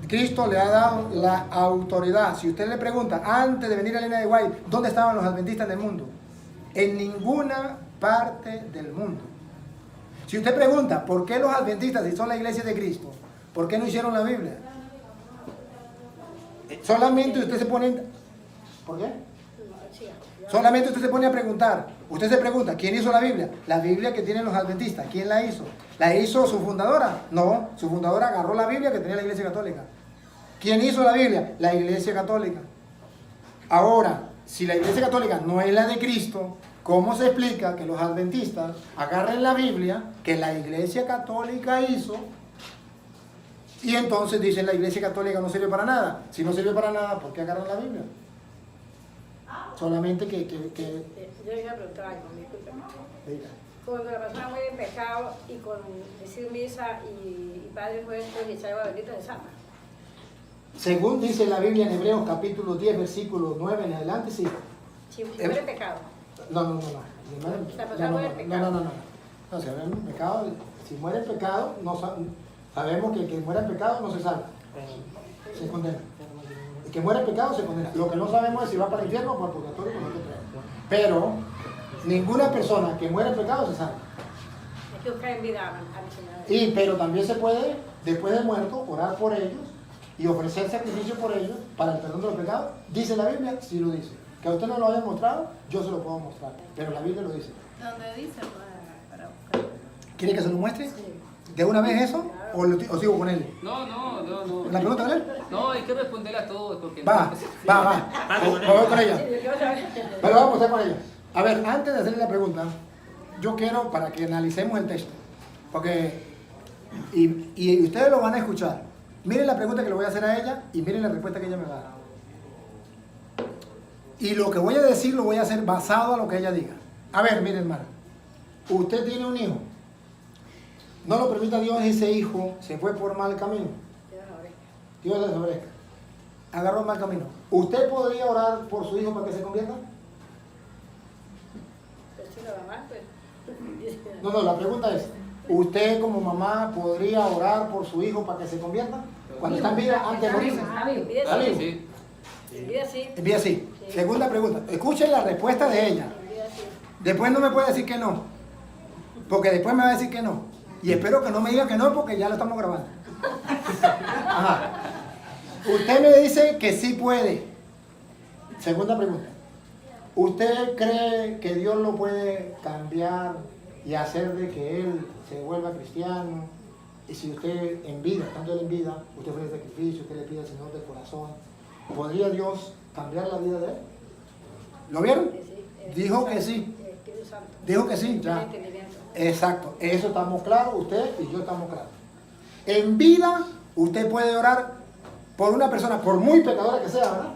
Cristo le ha dado la autoridad. Si usted le pregunta, antes de venir a Elena de White, ¿dónde estaban los adventistas del mundo? En ninguna parte del mundo. Si usted pregunta, ¿por qué los adventistas, si son la iglesia de Cristo, por qué no hicieron la Biblia? Solamente usted se pone... ¿Por qué? Solamente usted se pone a preguntar. Usted se pregunta, ¿quién hizo la Biblia? La Biblia que tienen los adventistas. ¿Quién la hizo? ¿La hizo su fundadora? No, su fundadora agarró la Biblia que tenía la iglesia católica. ¿Quién hizo la Biblia? La iglesia católica. Ahora, si la iglesia católica no es la de Cristo, ¿cómo se explica que los adventistas agarren la Biblia que la iglesia católica hizo y entonces dicen la iglesia católica no sirve para nada? Si no sirve para nada, ¿por qué agarran la Biblia? Solamente que... Yo iba a preguntar algo, discúlpeme. Cuando la persona muere en pecado y con decir misa y Padre Nuestro y echar agua bendita se sana. Según dice la Biblia en Hebreos capítulo 10, versículo 9 en adelante, sí. Si muere en pecado. No. No, si muere en pecado, sabemos que el que muere en pecado no se salva. Se condena. El que muere en pecado se condena. Lo que no sabemos es si va para el infierno o para el purgatorio, por otro. Pero ninguna persona que muere en pecado se salva. Hay que buscar en vida a mi Señor. Pero también se puede, después de muerto, orar por ellos y ofrecer sacrificio por ellos para el perdón de los pecados. ¿Dice la Biblia? Sí lo dice. Que a usted no lo haya mostrado, yo se lo puedo mostrar. Pero la Biblia lo dice. ¿Dónde dice? Para buscar. ¿Quiere que se lo muestre? ¿De una vez eso? ¿O sigo con él? No. ¿La pregunta con él? No, hay que responderle a todos porque... Va. Voy con ella. Pero vamos a mostrar con ella. A ver, antes de hacerle la pregunta, yo quiero para que analicemos el texto. Porque, y ustedes lo van a escuchar. Miren la pregunta que le voy a hacer a ella y miren la respuesta que ella me va a dar. Y lo que voy a decir lo voy a hacer basado a lo que ella diga. A ver, mire, hermana. Usted tiene un hijo. No lo permita Dios, ese hijo se fue por mal camino. Dios le favorezca. Agarró mal camino. ¿Usted podría orar por su hijo para que se convierta? No, la pregunta es, ¿usted como mamá podría orar por su hijo para que se convierta? Cuando está en vida, antes de morirse. ¿Está vivo? Sí. En vida sí. Segunda pregunta. Escuchen la respuesta de ella. Después no me puede decir que no. Porque después me va a decir que no. Y espero que no me diga que no porque ya lo estamos grabando. Ajá. Usted me dice que sí puede. Segunda pregunta. ¿Usted cree que Dios lo puede cambiar y hacer de que él se vuelva cristiano? Y si usted en vida, estando él en vida, usted ofrece sacrificio, usted le pide al Señor de corazón, ¿podría Dios cambiar la vida de él? ¿Lo vieron? Dijo que sí. Dijo que sí, ya. Exacto. Eso estamos claros, usted y yo estamos claros. En vida, usted puede orar por una persona, por muy pecadora que sea, ¿verdad?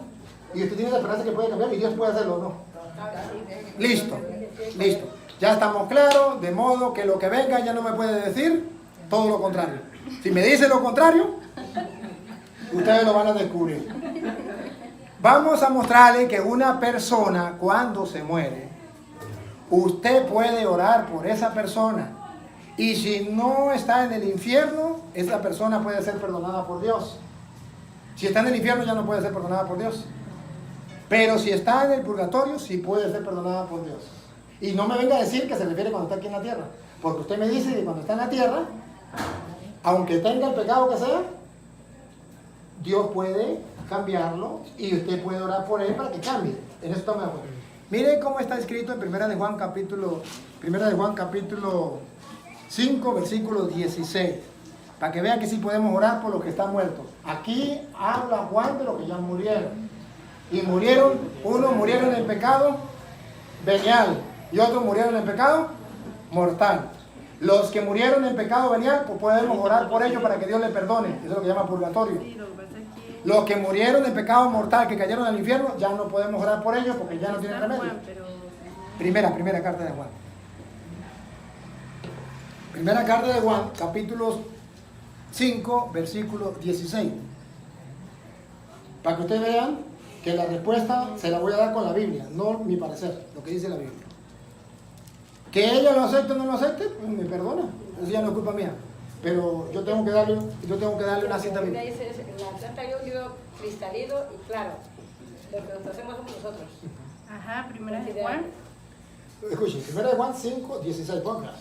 Y usted tiene la esperanza que puede cambiar y Dios puede hacerlo, ¿no? Listo, listo. Ya estamos claros, de modo que lo que venga ya no me puede decir todo lo contrario. Si me dice lo contrario, ustedes lo van a descubrir. Vamos a mostrarle que una persona cuando se muere, usted puede orar por esa persona. Y si no está en el infierno, esa persona puede ser perdonada por Dios. Si está en el infierno ya no puede ser perdonada por Dios. Pero si está en el purgatorio, sí puede ser perdonada por Dios. Y no me venga a decir que se refiere cuando está aquí en la tierra. Porque usted me dice que cuando está en la tierra, aunque tenga el pecado que sea, Dios puede cambiarlo y usted puede orar por él para que cambie. En eso estamos de acuerdo. Mire cómo está escrito en 1 de Juan capítulo 5, versículo 16. Para que vean que sí podemos orar por los que están muertos. Aquí habla Juan de los que ya murieron. Y murieron, unos murieron en pecado venial y otros murieron en pecado mortal. Los que murieron en pecado venial, pues podemos orar por ellos para que Dios les perdone. Eso es lo que llama purgatorio. Los que murieron en pecado mortal, que cayeron al infierno, ya no podemos orar por ellos porque ya no tienen remedio. Primera carta de Juan. Primera carta de Juan, capítulo 5, versículo 16. Para que ustedes vean que la respuesta se la voy a dar con la Biblia, no mi parecer, lo que dice la Biblia. Que ella lo acepte o no lo acepte, pues me perdona, eso ya no es culpa mía. Pero yo tengo que darle una cita bíblica. La carta hay un libro cristalino y claro. Lo que nosotros hacemos somos nosotros. Ajá, primera de Juan. Escuchen, primera de Juan 5, 16, ponga.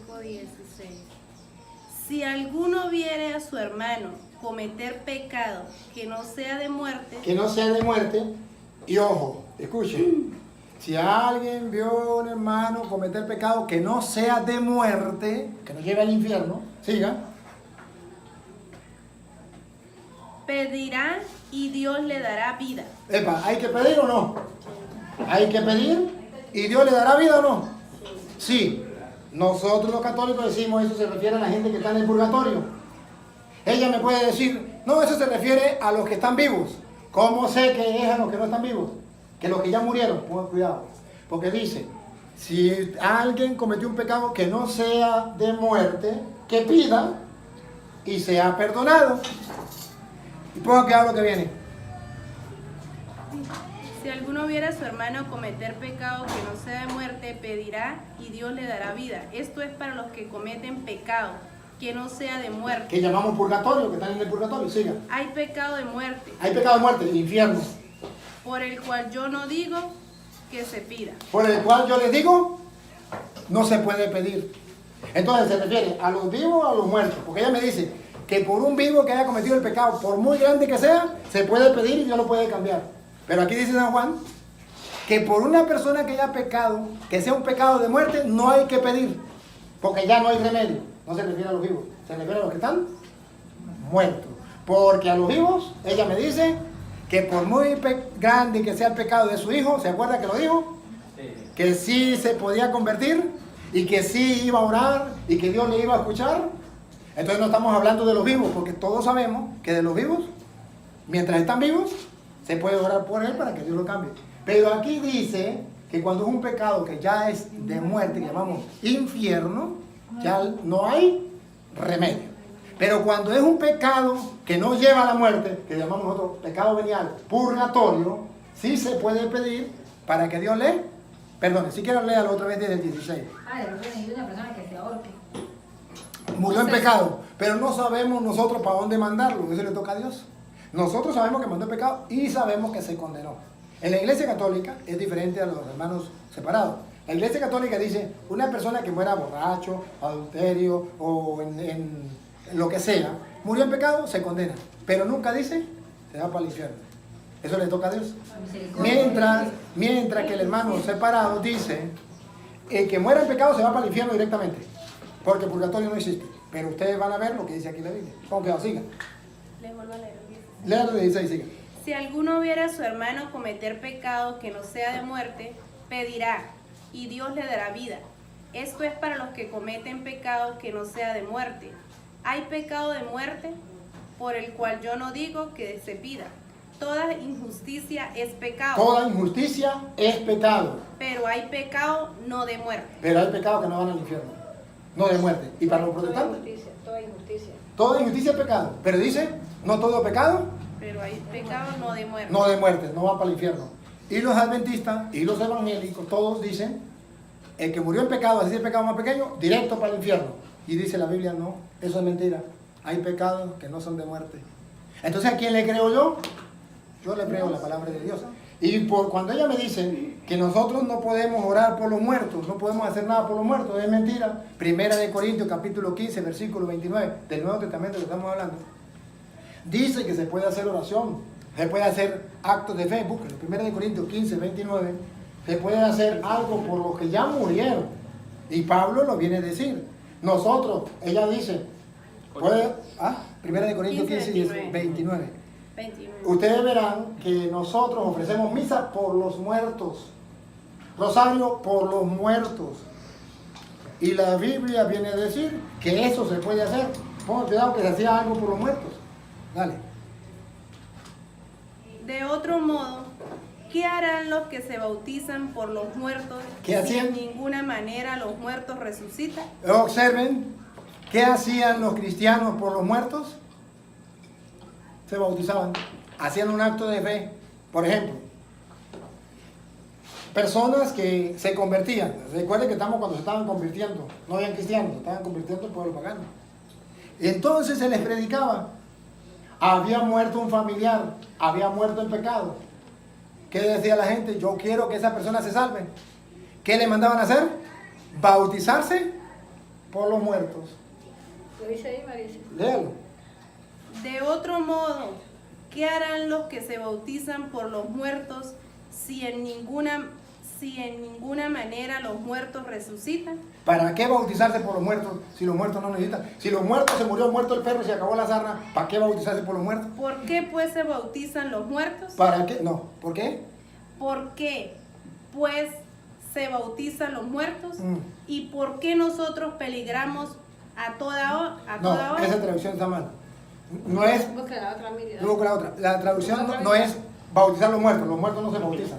5:16. Si alguno viere a su hermano cometer pecado que no sea de muerte, y ojo, escuchen, si alguien vio a un hermano cometer pecado que no sea de muerte, que no lleve al infierno, siga, pedirá y Dios le dará vida. Epa, ¿hay que pedir o no? ¿Hay que pedir y Dios le dará vida o no? Sí. Nosotros los católicos decimos eso se refiere a la gente que está en el purgatorio. Ella me puede decir, no, eso se refiere a los que están vivos. ¿Cómo sé que es a los que no están vivos? Que los que ya murieron, pongan cuidado. Porque dice, si alguien cometió un pecado que no sea de muerte, que pida y sea perdonado. Y pongan cuidado lo que viene. Si alguno viera a su hermano cometer pecado que no sea de muerte, pedirá y Dios le dará vida. Esto es para los que cometen pecado que no sea de muerte. Que llamamos purgatorio, que están en el purgatorio, siga. Hay pecado de muerte. Hay pecado de muerte, el infierno. Por el cual yo no digo que se pida. Por el cual yo les digo, no se puede pedir. Entonces se refiere a los vivos o a los muertos. Porque ella me dice que por un vivo que haya cometido el pecado, por muy grande que sea, se puede pedir y Dios lo puede cambiar. Pero aquí dice San Juan que por una persona que haya pecado, que sea un pecado de muerte, no hay que pedir. Porque ya no hay remedio. No se refiere a los vivos, se refiere a los que están muertos. Porque a los vivos, ella me dice que por muy grande que sea el pecado de su hijo, ¿se acuerda que lo dijo? Que sí se podía convertir y que sí iba a orar y que Dios le iba a escuchar. Entonces no estamos hablando de los vivos, porque todos sabemos que de los vivos Mientras están vivos, se puede orar por él para que Dios lo cambie. Pero aquí dice que cuando es un pecado que ya es de muerte, que llamamos infierno, ya no hay remedio. Pero cuando es un pecado que no lleva a la muerte, que llamamos nosotros pecado venial, purgatorio, sí se puede pedir para que Dios le perdone. Si quiero leerlo otra vez desde el 16. De una persona que se ahorque. Murió en pecado, pero no sabemos nosotros para dónde mandarlo. Eso le toca a Dios. Nosotros sabemos que mandó en pecado y sabemos que se condenó. En la Iglesia Católica es diferente a los hermanos separados. La Iglesia Católica dice, una persona que muera borracho, adulterio o en lo que sea, murió en pecado, se condena. Pero nunca dice, se va para el infierno. Eso le toca a Dios. Mientras que el hermano separado dice, el que muera en pecado se va para el infierno directamente. Porque purgatorio no existe. Pero ustedes van a ver lo que dice aquí la Biblia. Con cuidado, sigan. Les vuelvo a leer el 16. Léalo de 16, sigan. Si alguno viera a su hermano cometer pecado que no sea de muerte, pedirá, y Dios le dará vida. Esto es para los que cometen pecado que no sea de muerte. Hay pecado de muerte, por el cual yo no digo que se pida. Toda injusticia es pecado. Toda injusticia es pecado. Pero hay pecado no de muerte. Pero hay pecados que no van al infierno. No de muerte. Y para los protestantes, Toda injusticia. toda injusticia es pecado. Pero dice, no todo pecado, Pero hay pecado no de muerte. no de muerte, no va para el infierno. Y los adventistas y los evangélicos, todos dicen, el que murió en pecado, así es el pecado más pequeño, directo para el infierno. Y dice la Biblia, no, eso es mentira. Hay pecados que no son de muerte. Entonces, ¿a quién le creo yo? Yo le creo la palabra de Dios. Y cuando ella me dice que nosotros no podemos orar por los muertos, no podemos hacer nada por los muertos, es mentira. Primera de Corintios, capítulo 15, versículo 29, del Nuevo Testamento que estamos hablando. Dice que se puede hacer oración, se puede hacer actos de fe. Búsquenlo, Primera de Corintios 15, 29. Se puede hacer algo por los que ya murieron. Y Pablo lo viene a decir. Nosotros, ella dice, Primera de Corintios 15, 29. 29. Ustedes verán que nosotros ofrecemos misa por los muertos, rosario por los muertos. Y la Biblia viene a decir que eso se puede hacer. Pongan cuidado que se hacía algo por los muertos. Dale. De otro modo, ¿qué harán los que se bautizan por los muertos ¿Qué hacían? si en ninguna manera los muertos resucitan? Observen, ¿qué hacían los cristianos por los muertos? Se bautizaban, hacían un acto de fe. Por ejemplo, personas que se convertían. Recuerden que estamos cuando se estaban convirtiendo, no habían cristianos, se estaban convirtiendo en pueblo pagano. Y entonces se les predicaba. Había muerto un familiar, había muerto en pecado. ¿Qué decía la gente? Yo quiero que esa persona se salve. ¿Qué le mandaban a hacer? Bautizarse por los muertos. Lo dice ahí, Marisa. Léalo. De otro modo, ¿qué harán los que se bautizan por los muertos si en ninguna manera los muertos resucitan? ¿Para qué bautizarse por los muertos si los muertos no necesitan? Si los muertos se murió muerto el perro y se acabó la sarna, ¿para qué bautizarse por los muertos? ¿Por qué pues se bautizan los muertos? ¿Para qué? No, ¿por qué? ¿Por qué pues se bautizan los muertos? Mm. ¿Y por qué nosotros peligramos a toda hora? No, esa traducción está mal. No es, Busca la otra, Miri. luego que la otra. La traducción no es bautizar los muertos no se bautizan.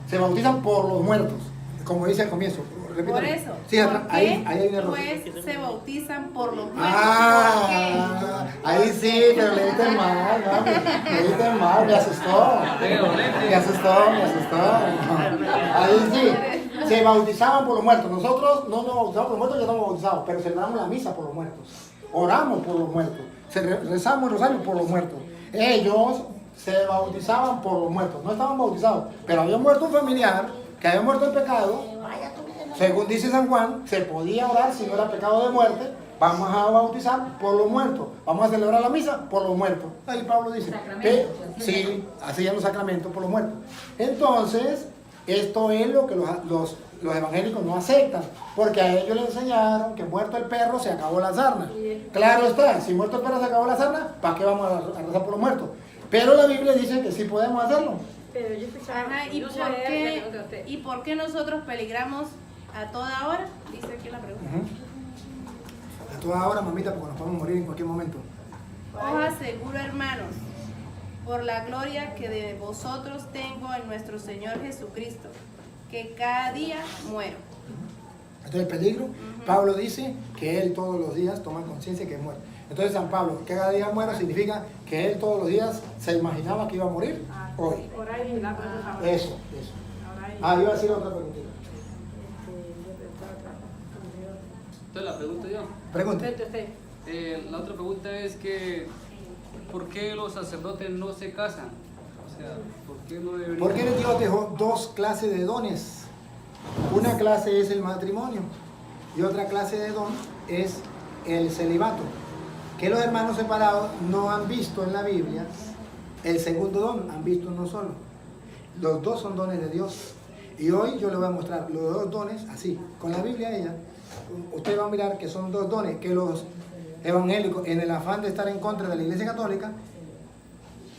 Se bautizan por los muertos, como dice al comienzo. Repítalo. Por eso, Sí, ¿por atrás, qué ahí hay un error. pues se bautizan por los muertos? Ah, ahí sí, pero leíste mal, mami. Leíste mal, me asustó. Me asustó. Ahí sí, se bautizaban por los muertos. Nosotros no nos bautizamos por los muertos, ya estamos bautizados, pero celebramos la misa por los muertos. Oramos por los muertos. Rezamos el rosario por los muertos. Ellos se bautizaban por los muertos. No estaban bautizados, pero había muerto un familiar que había muerto en pecado. Según dice San Juan, se podía orar si no era pecado de muerte. Vamos a bautizar por los muertos. Vamos a celebrar la misa por los muertos. Ahí Pablo dice. Sí, hacían los sacramentos por los muertos. Entonces, esto es lo que los evangélicos no aceptan. Porque a ellos les enseñaron que muerto el perro se acabó la sarna. Claro está, si muerto el perro se acabó la sarna, ¿para qué vamos a rezar por los muertos? Pero la Biblia dice que sí podemos hacerlo. Pero yo escuchaba. Ajá, ¿y por qué nosotros peligramos a toda hora? Dice aquí la pregunta. A toda hora, mamita, porque nos podemos morir en cualquier momento. Os aseguro, hermanos, por la gloria que de vosotros tengo en nuestro Señor Jesucristo, que cada día muero. Entonces el peligro, Pablo dice que él todos los días toma conciencia que muere. Entonces San Pablo, que cada día muera, significa que él todos los días se imaginaba que iba a morir hoy. Orar y vigilar por eso ahora. Eso. Orar y- Iba a decir otra preguntita. Entonces la pregunto yo. Pregunta. Usted. La otra pregunta es que ¿por qué los sacerdotes no se casan? O sea, ¿por qué no deberían? Porque Dios dejó dos clases de dones. Una clase es el matrimonio y otra clase de don es el celibato. Que los hermanos separados no han visto en la Biblia el segundo don, han visto uno solo. Los dos son dones de Dios. Y hoy yo les voy a mostrar los dos dones así. Con la Biblia ella, usted va a mirar que son dos dones que los evangélicos, en el afán de estar en contra de la Iglesia Católica,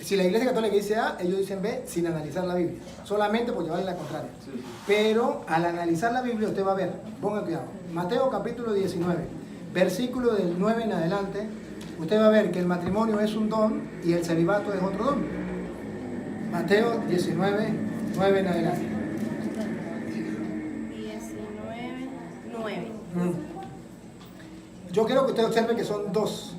si la Iglesia Católica dice A, ellos dicen B sin analizar la Biblia, solamente por llevarle la contraria. Sí. Pero al analizar la Biblia usted va a ver, ponga cuidado, Mateo capítulo 19, versículo del 9 en adelante, usted va a ver que el matrimonio es un don y el celibato es otro don. Mateo 19, 9 en adelante. 19, 9. Yo quiero que usted observe que son dos,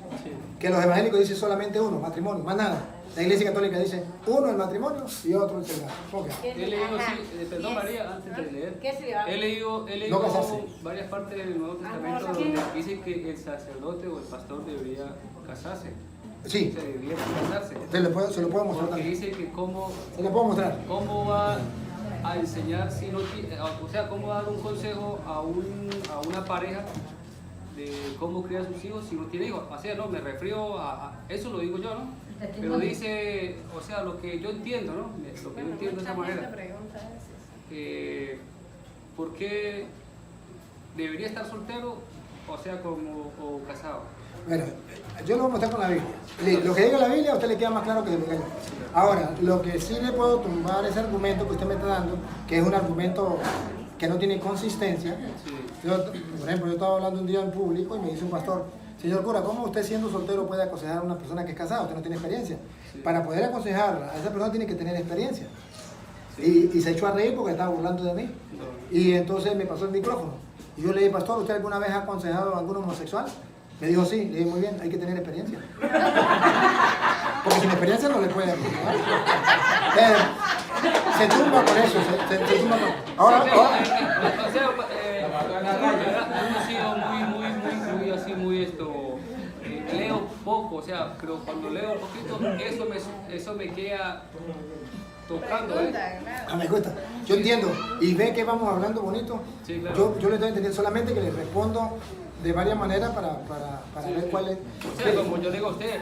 que los evangélicos dicen solamente uno, matrimonio, más nada. La Iglesia Católica dice uno el matrimonio y otro el celibato. Ok. He leído, sí, perdón María, antes de leer. ¿Qué se le va a He leído No casarse. varias partes del Nuevo Testamento donde dice que el sacerdote o el pastor debería casarse. Sí, Se debería casarse. se lo puedo mostrar Porque también. dice que cómo Se lo puedo mostrar. va a enseñar si no tiene, o sea, cómo dar un consejo a una pareja de cómo criar a sus hijos si no tiene hijos. O sea, no, me refiero a eso lo digo yo, ¿no? Pero dice, o sea, lo que yo entiendo, ¿no? Lo que yo entiendo de esa manera. ¿Por qué debería estar soltero, o sea, o casado? Bueno, yo lo voy a mostrar con la Biblia. Lo que diga la Biblia a usted le queda más claro que lo que yo. Ahora, lo que sí le puedo tumbar ese argumento que usted me está dando, que es un argumento que no tiene consistencia. Sí. Por ejemplo, yo estaba hablando un día en público y me dice un pastor, señor cura, ¿cómo usted siendo soltero puede aconsejar a una persona que es casada? Usted no tiene experiencia. Sí. Para poder aconsejarla a esa persona tiene que tener experiencia. Y se echó a reír porque estaba burlando de mí. Y entonces me pasó el micrófono. Y yo le dije, pastor, ¿usted alguna vez ha aconsejado a algún homosexual? Me dijo, sí. Le dije, muy bien, hay que tener experiencia. Porque sin experiencia no le puede aconsejar. Se tumba por eso, se tumba por... Ahora, Sí, o sea, uno ha sido muy así, leo poco, o sea, pero cuando leo un poquito, eso me queda tocando, me gusta. Yo entiendo. Y ve que vamos hablando bonito. Sí, claro. Yo le estoy entendiendo solamente que le respondo de varias maneras para ver cuál es. O sea, como yo le digo a usted,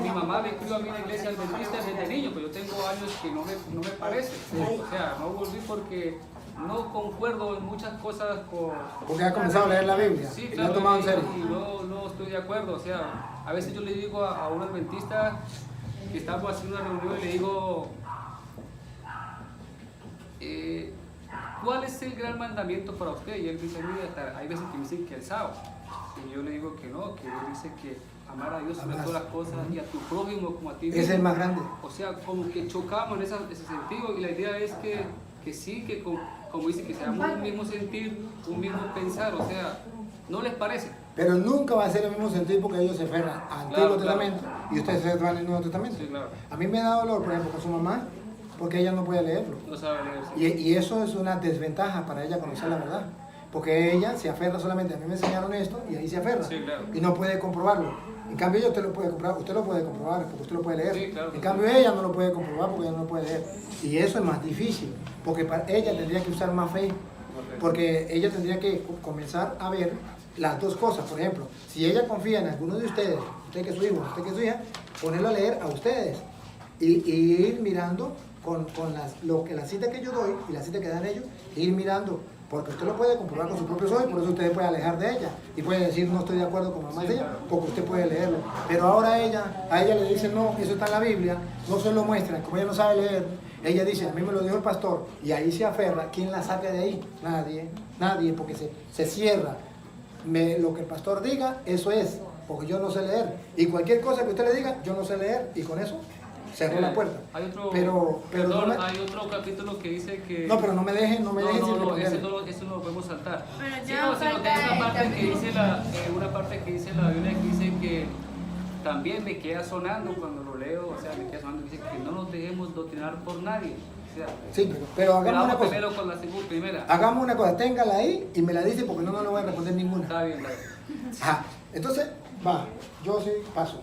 mi mamá me crió a mí en la iglesia adventista desde niño, pero yo tengo años que no me parece. O sea, no volví porque no concuerdo en muchas cosas con... Porque ha comenzado a leer la Biblia. Sí, y claro, lo ha tomado en serio. y no estoy de acuerdo. O sea, a veces yo le digo a un adventista que estamos haciendo una reunión y le digo, ¿cuál es el gran mandamiento para usted? Y él dice, mira, hay veces que me dicen que el sábado. Y yo le digo que no, que él dice que amar a Dios sobre todas las cosas y a tu prójimo como a ti mismo. Es el más grande. O sea, como que chocamos en ese sentido y la idea es que sí, que como dice, que seamos un mismo sentir, un mismo pensar, o sea, ¿no les parece? Pero nunca va a ser el mismo sentido porque ellos se aferran al Antiguo Testamento y ustedes se aferran al Nuevo Testamento. Sí, claro. A mí me da dolor, por ejemplo, con su mamá, porque ella no puede leerlo. No sabe leer. Sí. Y eso es una desventaja para ella conocer la verdad. Porque ella se aferra solamente, a mí me enseñaron esto y ahí se aferra. Sí, claro. Y no puede comprobarlo. En cambio ella usted lo puede comprobar porque usted lo puede leer. Sí, claro. En cambio ella no lo puede comprobar porque ella no lo puede leer. Y eso es más difícil, porque para ella tendría que usar más fe. Porque ella tendría que comenzar a ver las dos cosas. Por ejemplo, si ella confía en alguno de ustedes, usted que es su hijo, usted que es su hija, ponerlo a leer a ustedes. Y ir mirando con la cita que yo doy y la cita que dan ellos, ir mirando. Porque usted lo puede comprobar con sus propios ojos y por eso usted puede alejar de ella. Y puede decir, no estoy de acuerdo con mamá de ella, porque usted puede leerlo. Pero ahora a ella le dicen, no, eso está en la Biblia, no se lo muestran. Como ella no sabe leer, ella dice, a mí me lo dijo el pastor, y ahí se aferra. ¿Quién la saca de ahí? Nadie, porque se cierra. Lo que el pastor diga, eso es, porque yo no sé leer. Y cualquier cosa que usted le diga, yo no sé leer. Y con eso cerró la puerta. Hay otro, Pero perdón, no me- hay otro capítulo que dice que... No, pero no me dejen sin no, responder. eso no lo podemos saltar. Pero Sí, ya no, sino que hay falta una parte el que dice una parte que dice la Biblia que dice que también me queda sonando cuando lo leo, o sea, me queda sonando, dice que no nos dejemos doctrinar por nadie. O sea, Sí, pero hagamos vamos una cosa. primero con la primera. Hagamos una cosa, téngala ahí y me la dice porque no le voy a responder ninguna. Está bien, está bien. Ajá. Entonces, va, yo sí paso.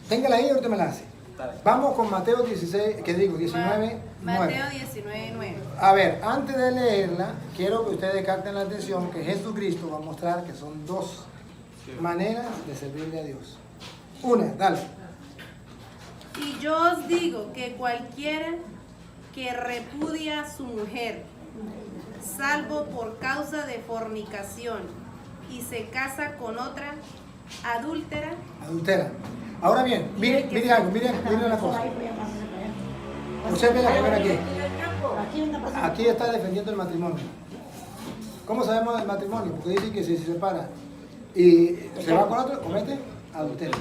Téngala ahí y ahorita me la hace. Está bien. Vamos con Mateo 16, ¿qué digo? 19, 9. Mateo 19, 9. A ver, antes de leerla, quiero que ustedes capten la atención que Jesucristo va a mostrar que son dos maneras de servirle a Dios. Una, dale. Y yo os digo que cualquiera que repudia a su mujer, salvo por causa de fornicación, y se casa con otra adúltera, Adultera. Ahora bien, miren algo, miren una cosa. Observen la primera aquí. Aquí está defendiendo el matrimonio. ¿Cómo sabemos del matrimonio? Porque dice que si se separa y se va con otro, comete adulterio.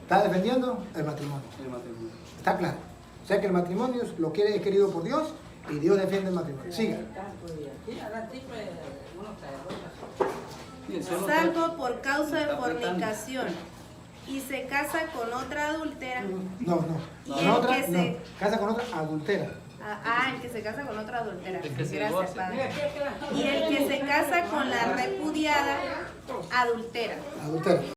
Está defendiendo el matrimonio. El matrimonio. Está claro. O sea que el matrimonio es querido por Dios y Dios defiende el matrimonio. Siga. Bien, solo salvo por causa de está apretando. fornicación, y se casa con otra adúltera. No. Y Con el otra, que no. se- Casa con otra adultera. El que se casa con otra adúltera. El que se Gracias, divorcia. padre. Y el que se casa con la repudiada adúltera. Adultera.